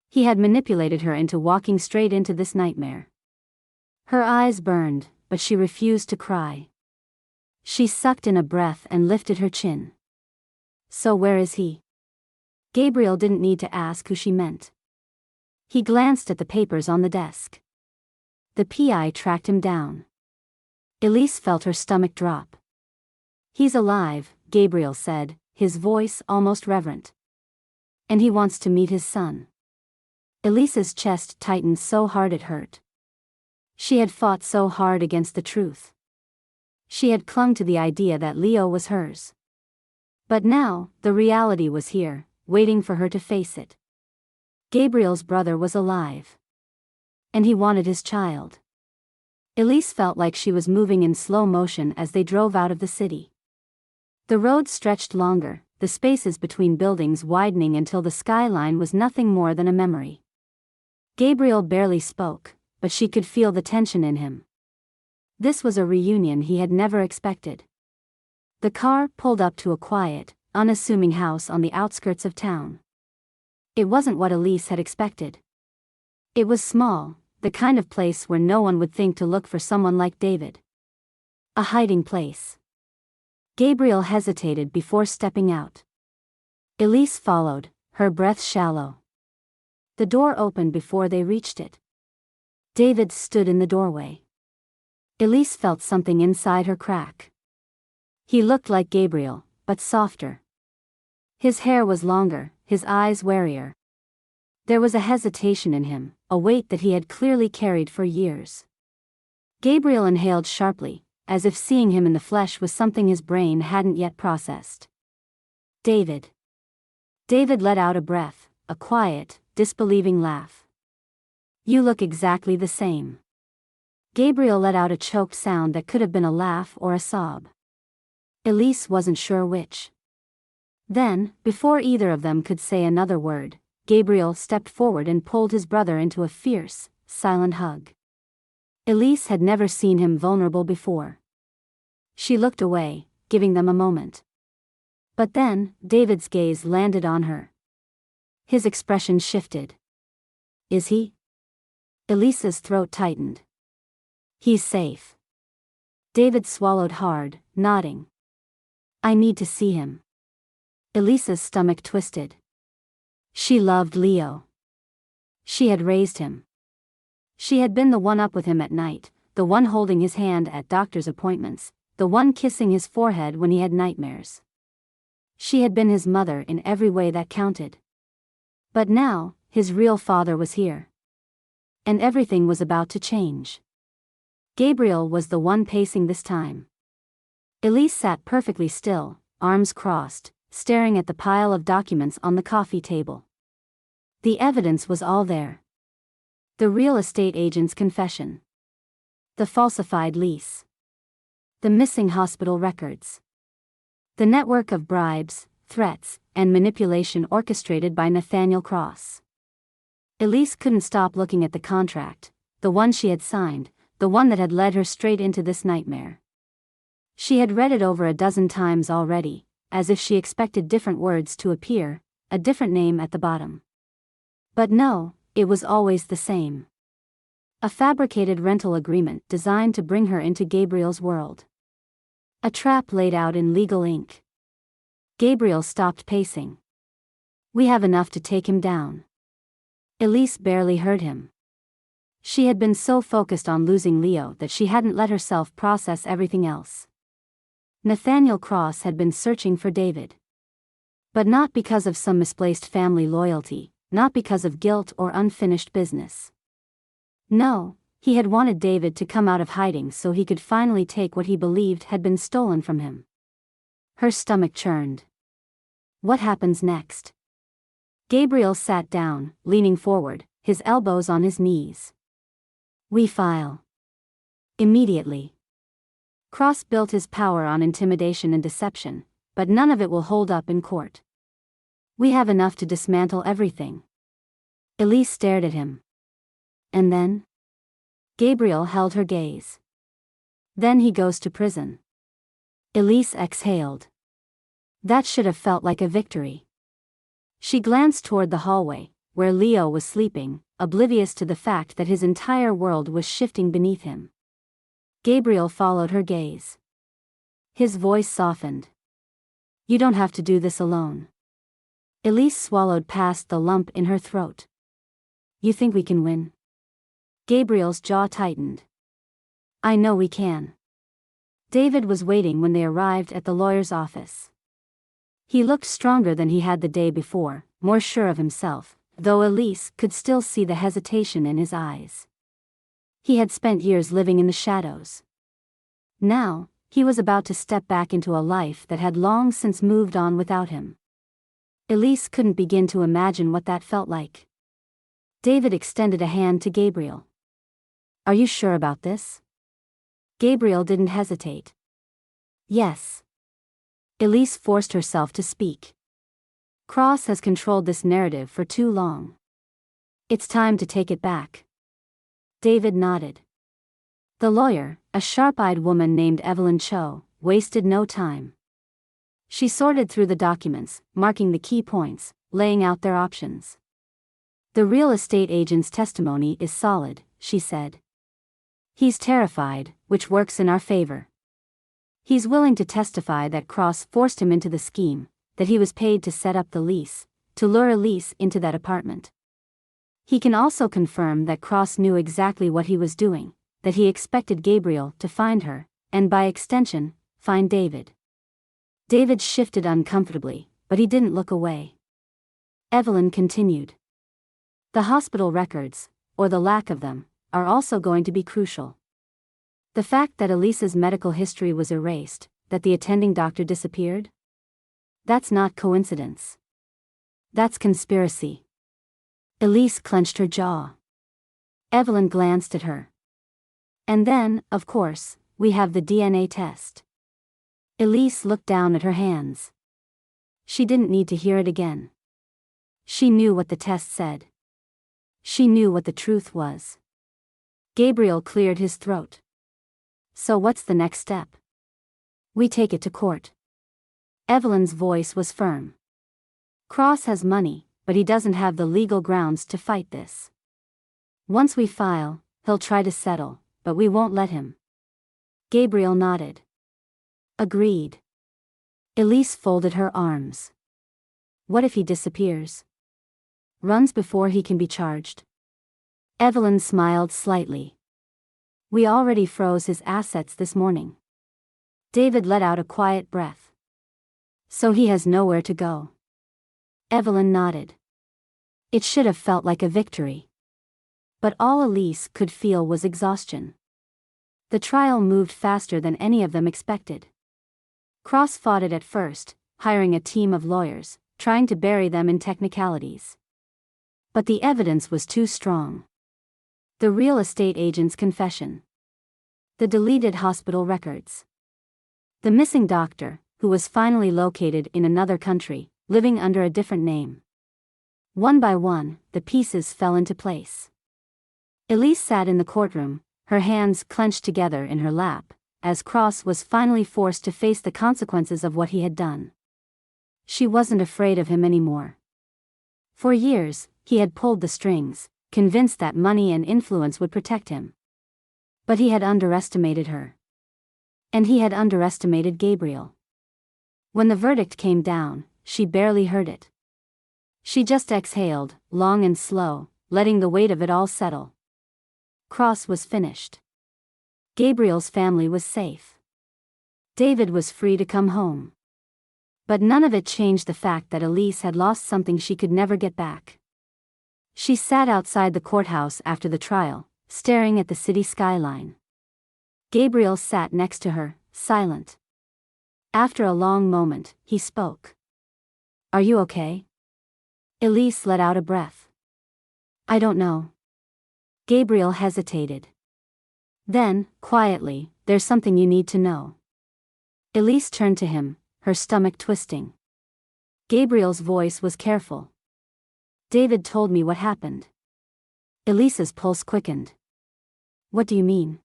He had manipulated her into walking straight into this nightmare. Her eyes burned, but she refused to cry. She sucked in a breath and lifted her chin. So where is he? Gabriel didn't need to ask who she meant. He glanced at the papers on the desk. The PI tracked him down. Elise felt her stomach drop. He's alive, Gabriel said, his voice almost reverent. And he wants to meet his son. Elise's chest tightened so hard it hurt. She had fought so hard against the truth. She had clung to the idea that Leo was hers. But now, the reality was here, waiting for her to face it. Gabriel's brother was alive. And he wanted his child. Elise felt like she was moving in slow motion as they drove out of the city. The road stretched longer, the spaces between buildings widening until the skyline was nothing more than a memory. Gabriel barely spoke, but she could feel the tension in him. This was a reunion he had never expected. The car pulled up to a quiet, unassuming house on the outskirts of town. It wasn't what Elise had expected. It was small, the kind of place where no one would think to look for someone like David. A hiding place. Gabriel hesitated before stepping out. Elise followed, her breath shallow. The door opened before they reached it. David stood in the doorway. Elise felt something inside her crack. He looked like Gabriel, but softer. His hair was longer, his eyes warier. There was a hesitation in him, a weight that he had clearly carried for years. Gabriel inhaled sharply, as if seeing him in the flesh was something his brain hadn't yet processed. David. David let out a breath, a quiet, disbelieving laugh. You look exactly the same. Gabriel let out a choked sound that could have been a laugh or a sob. Elise wasn't sure which. Then, before either of them could say another word, Gabriel stepped forward and pulled his brother into a fierce, silent hug. Elise had never seen him vulnerable before. She looked away, giving them a moment. But then, David's gaze landed on her. His expression shifted. Is he? Elise's throat tightened. He's safe. David swallowed hard, nodding. I need to see him. Elise's stomach twisted. She loved Leo. She had raised him. She had been the one up with him at night, the one holding his hand at doctor's appointments, the one kissing his forehead when he had nightmares. She had been his mother in every way that counted. But now, his real father was here. And everything was about to change. Gabriel was the one pacing this time. Elise sat perfectly still, arms crossed, staring at the pile of documents on the coffee table. The evidence was all there. The real estate agent's confession. The falsified lease. The missing hospital records. The network of bribes, threats, and manipulation orchestrated by Nathaniel Cross. Elise couldn't stop looking at the contract, the one she had signed, the one that had led her straight into this nightmare. She had read it over a dozen times already, as if she expected different words to appear, a different name at the bottom. But no, it was always the same. A fabricated rental agreement designed to bring her into Gabriel's world. A trap laid out in legal ink. Gabriel stopped pacing. We have enough to take him down. Elise barely heard him. She had been so focused on losing Leo that she hadn't let herself process everything else. Nathaniel Cross had been searching for David. But not because of some misplaced family loyalty, not because of guilt or unfinished business. No, he had wanted David to come out of hiding so he could finally take what he believed had been stolen from him. Her stomach churned. What happens next? Gabriel sat down, leaning forward, his elbows on his knees. We file. Immediately. Cross built his power on intimidation and deception, but none of it will hold up in court. We have enough to dismantle everything. Elise stared at him. And then? Gabriel held her gaze. Then he goes to prison. Elise exhaled. That should have felt like a victory. She glanced toward the hallway, where Leo was sleeping, oblivious to the fact that his entire world was shifting beneath him. Gabriel followed her gaze. His voice softened. You don't have to do this alone. Elise swallowed past the lump in her throat. You think we can win? Gabriel's jaw tightened. I know we can. David was waiting when they arrived at the lawyer's office. He looked stronger than he had the day before, more sure of himself, though Elise could still see the hesitation in his eyes. He had spent years living in the shadows. Now, he was about to step back into a life that had long since moved on without him. Elise couldn't begin to imagine what that felt like. David extended a hand to Gabriel. Are you sure about this? Gabriel didn't hesitate. Yes. Elise forced herself to speak. Cross has controlled this narrative for too long. It's time to take it back. David nodded. The lawyer, a sharp-eyed woman named Evelyn Cho, wasted no time. She sorted through the documents, marking the key points, laying out their options. The real estate agent's testimony is solid, she said. He's terrified, which works in our favor. He's willing to testify that Cross forced him into the scheme, that he was paid to set up the lease, to lure Elise into that apartment. He can also confirm that Cross knew exactly what he was doing, that he expected Gabriel to find her, and by extension, find David. David shifted uncomfortably, but he didn't look away. Evelyn continued. The hospital records, or the lack of them, are also going to be crucial. The fact that Elise's medical history was erased, that the attending doctor disappeared? That's not coincidence. That's conspiracy. Elise clenched her jaw. Evelyn glanced at her. And then, of course, we have the DNA test. Elise looked down at her hands. She didn't need to hear it again. She knew what the test said. She knew what the truth was. Gabriel cleared his throat. So what's the next step? We take it to court. Evelyn's voice was firm. Cross has money, but he doesn't have the legal grounds to fight this. Once we file, he'll try to settle, but we won't let him. Gabriel nodded. Agreed. Elise folded her arms. What if he disappears? Runs before he can be charged? Evelyn smiled slightly. We already froze his assets this morning. David let out a quiet breath. So he has nowhere to go. Evelyn nodded. It should have felt like a victory. But all Elise could feel was exhaustion. The trial moved faster than any of them expected. Cross fought it at first, hiring a team of lawyers, trying to bury them in technicalities. But the evidence was too strong. The real estate agent's confession. The deleted hospital records. The missing doctor, who was finally located in another country, living under a different name. One by one, the pieces fell into place. Elise sat in the courtroom, her hands clenched together in her lap, as Cross was finally forced to face the consequences of what he had done. She wasn't afraid of him anymore. For years, he had pulled the strings, convinced that money and influence would protect him. But he had underestimated her. And he had underestimated Gabriel. When the verdict came down, she barely heard it. She just exhaled, long and slow, letting the weight of it all settle. Cross was finished. Gabriel's family was safe. David was free to come home. But none of it changed the fact that Elise had lost something she could never get back. She sat outside the courthouse after the trial, staring at the city skyline. Gabriel sat next to her, silent. After a long moment, he spoke. Are you okay? Elise let out a breath. I don't know. Gabriel hesitated. Then, quietly, there's something you need to know. Elise turned to him, her stomach twisting. Gabriel's voice was careful. David told me what happened. Elise's pulse quickened. What do you mean?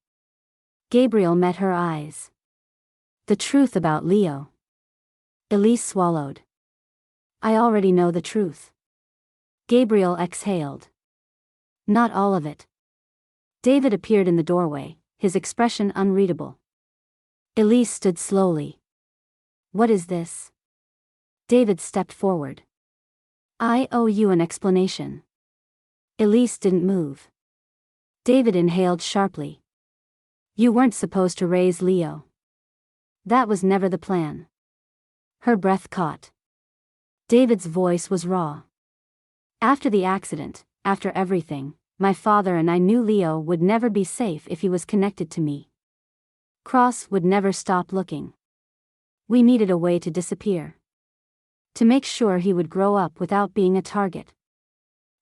Gabriel met her eyes. The truth about Leo. Elise swallowed. I already know the truth. Gabriel exhaled. Not all of it. David appeared in the doorway, his expression unreadable. Elise stood slowly. What is this? David stepped forward. I owe you an explanation. Elise didn't move. David inhaled sharply. You weren't supposed to raise Leo. That was never the plan. Her breath caught. David's voice was raw. After the accident, after everything, my father and I knew Leo would never be safe if he was connected to me. Cross would never stop looking. We needed a way to disappear. To make sure he would grow up without being a target.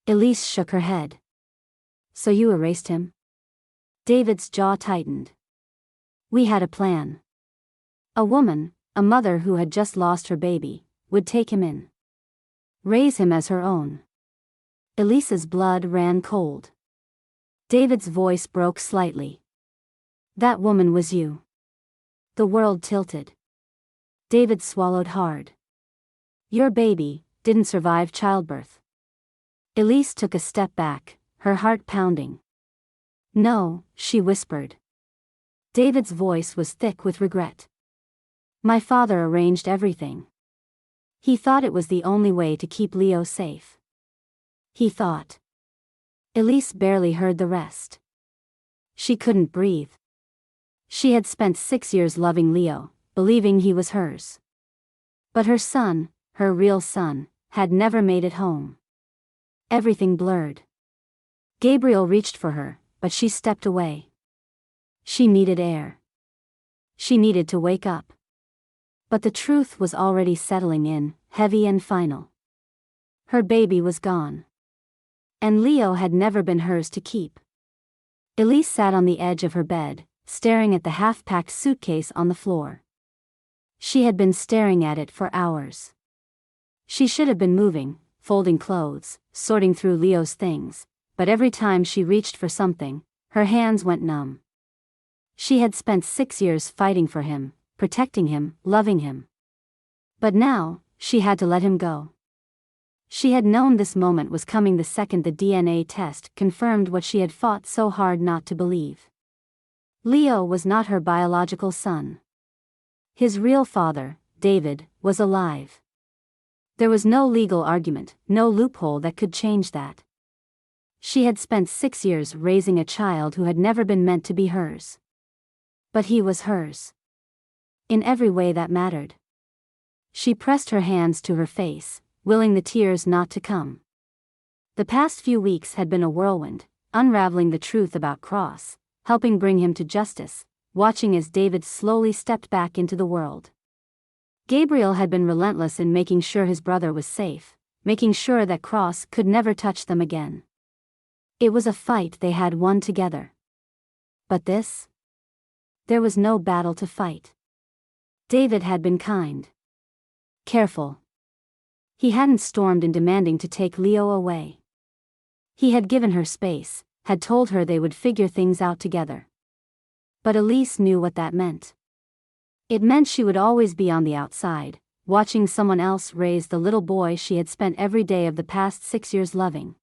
Elise shook her head. So you erased him? David's jaw tightened. We had a plan. A woman, a mother who had just lost her baby, would take him in. Raise him as her own. Elise's blood ran cold. David's voice broke slightly. That woman was you. The world tilted. David swallowed hard. Your baby didn't survive childbirth. Elise took a step back, her heart pounding. No, she whispered. David's voice was thick with regret. My father arranged everything. He thought it was the only way to keep Leo safe. He thought. Elise barely heard the rest. She couldn't breathe. She had spent 6 years loving Leo, believing he was hers. But her son, her real son, had never made it home. Everything blurred. Gabriel reached for her, but she stepped away. She needed air. She needed to wake up. But the truth was already settling in, heavy and final. Her baby was gone. And Leo had never been hers to keep. Elise sat on the edge of her bed, staring at the half-packed suitcase on the floor. She had been staring at it for hours. She should have been moving, folding clothes, sorting through Leo's things, but every time she reached for something, her hands went numb. She had spent 6 years fighting for him, protecting him, loving him. But now, she had to let him go. She had known this moment was coming the second the DNA test confirmed what she had fought so hard not to believe. Leo was not her biological son. His real father, David, was alive. There was no legal argument, no loophole that could change that. She had spent 6 years raising a child who had never been meant to be hers. But he was hers. In every way that mattered. She pressed her hands to her face, willing the tears not to come. The past few weeks had been a whirlwind, unraveling the truth about Cross, helping bring him to justice, watching as David slowly stepped back into the world. Gabriel had been relentless in making sure his brother was safe, making sure that Cross could never touch them again. It was a fight they had won together. But this? There was no battle to fight. David had been kind. Careful. He hadn't stormed in demanding to take Leo away. He had given her space, had told her they would figure things out together. But Elise knew what that meant. It meant she would always be on the outside, watching someone else raise the little boy she had spent every day of the past 6 years loving.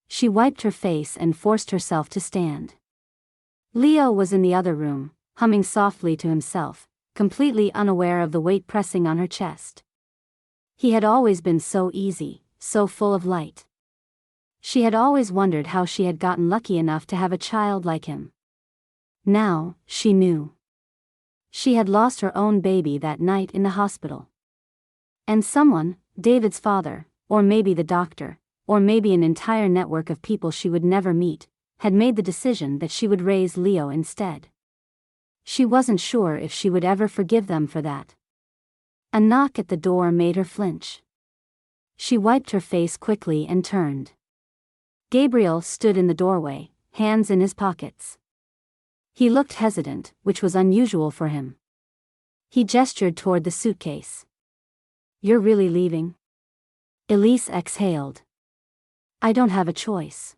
She wiped her face and forced herself to stand. Leo was in the other room, humming softly to himself, completely unaware of the weight pressing on her chest. He had always been so easy, so full of light. She had always wondered how she had gotten lucky enough to have a child like him. Now, she knew. She had lost her own baby that night in the hospital. And someone, David's father, or maybe the doctor, or maybe an entire network of people she would never meet, had made the decision that she would raise Leo instead. She wasn't sure if she would ever forgive them for that. A knock at the door made her flinch. She wiped her face quickly and turned. Gabriel stood in the doorway, hands in his pockets. He looked hesitant, which was unusual for him. He gestured toward the suitcase. "You're really leaving?" Elise exhaled. "I don't have a choice."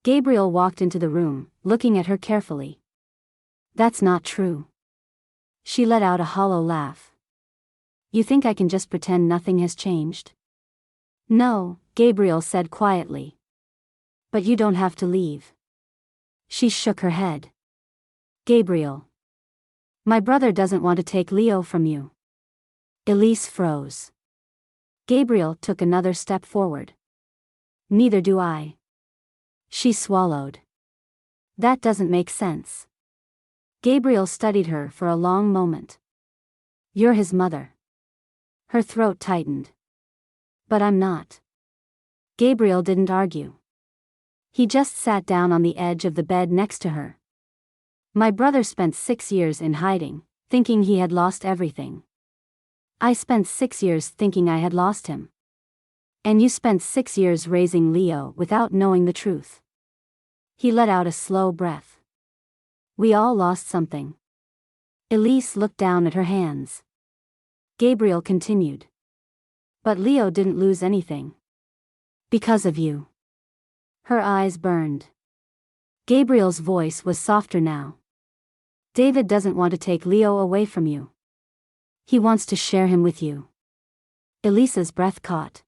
Gabriel walked into the room, looking at her carefully. "That's not true." She let out a hollow laugh. "You think I can just pretend nothing has changed?" "No," Gabriel said quietly. "But you don't have to leave." She shook her head. "Gabriel. My brother doesn't want to take Leo from you." Elise froze. Gabriel took another step forward. "Neither do I." She swallowed. "That doesn't make sense." Gabriel studied her for a long moment. "You're his mother." Her throat tightened. "But I'm not." Gabriel didn't argue. He just sat down on the edge of the bed next to her. "My brother spent 6 years in hiding, thinking he had lost everything. I spent 6 years thinking I had lost him. And you spent 6 years raising Leo without knowing the truth." He let out a slow breath. "We all lost something." Elise looked down at her hands. Gabriel continued. "But Leo didn't lose anything. Because of you." Her eyes burned. Gabriel's voice was softer now. "David doesn't want to take Leo away from you. He wants to share him with you." Elise's breath caught.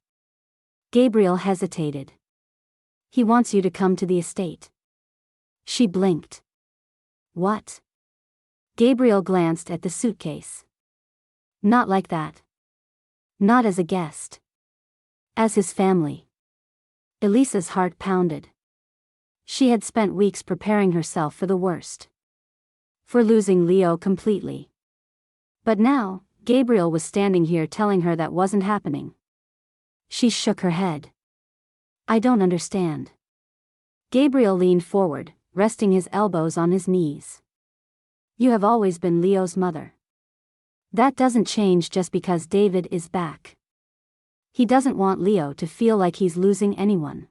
Gabriel hesitated. "He wants you to come to the estate." She blinked. "What?" Gabriel glanced at the suitcase. "Not like that. Not as a guest. As his family." Elise's heart pounded. She had spent weeks preparing herself for the worst. For losing Leo completely. But now, Gabriel was standing here telling her that wasn't happening. She shook her head. "I don't understand." Gabriel leaned forward, resting his elbows on his knees. "You have always been Leo's mother. That doesn't change just because David is back. He doesn't want Leo to feel like he's losing anyone."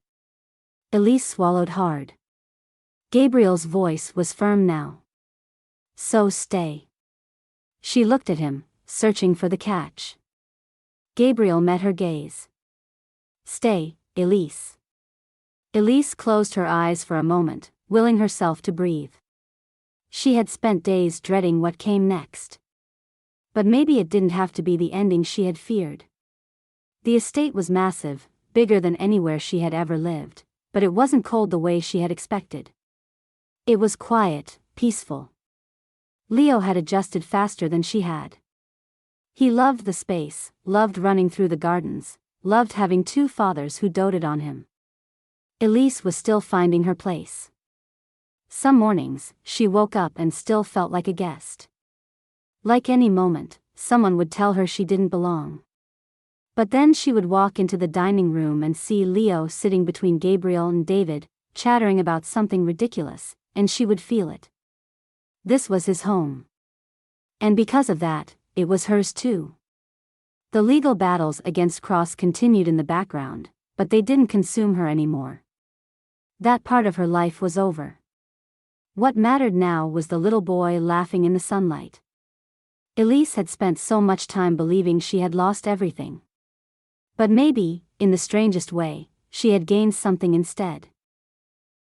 Elise swallowed hard. Gabriel's voice was firm now. "So stay." She looked at him, searching for the catch. Gabriel met her gaze. "Stay, Elise." Elise closed her eyes for a moment, willing herself to breathe. She had spent days dreading what came next. But maybe it didn't have to be the ending she had feared. The estate was massive, bigger than anywhere she had ever lived, but it wasn't cold the way she had expected. It was quiet, peaceful. Leo had adjusted faster than she had. He loved the space, loved running through the gardens, loved having 2 fathers who doted on him. Elise was still finding her place. Some mornings, she woke up and still felt like a guest. Like any moment, someone would tell her she didn't belong. But then she would walk into the dining room and see Leo sitting between Gabriel and David, chattering about something ridiculous, and she would feel it. This was his home. And because of that, it was hers too. The legal battles against Cross continued in the background, but they didn't consume her anymore. That part of her life was over. What mattered now was the little boy laughing in the sunlight. Elise had spent so much time believing she had lost everything. But maybe, in the strangest way, she had gained something instead.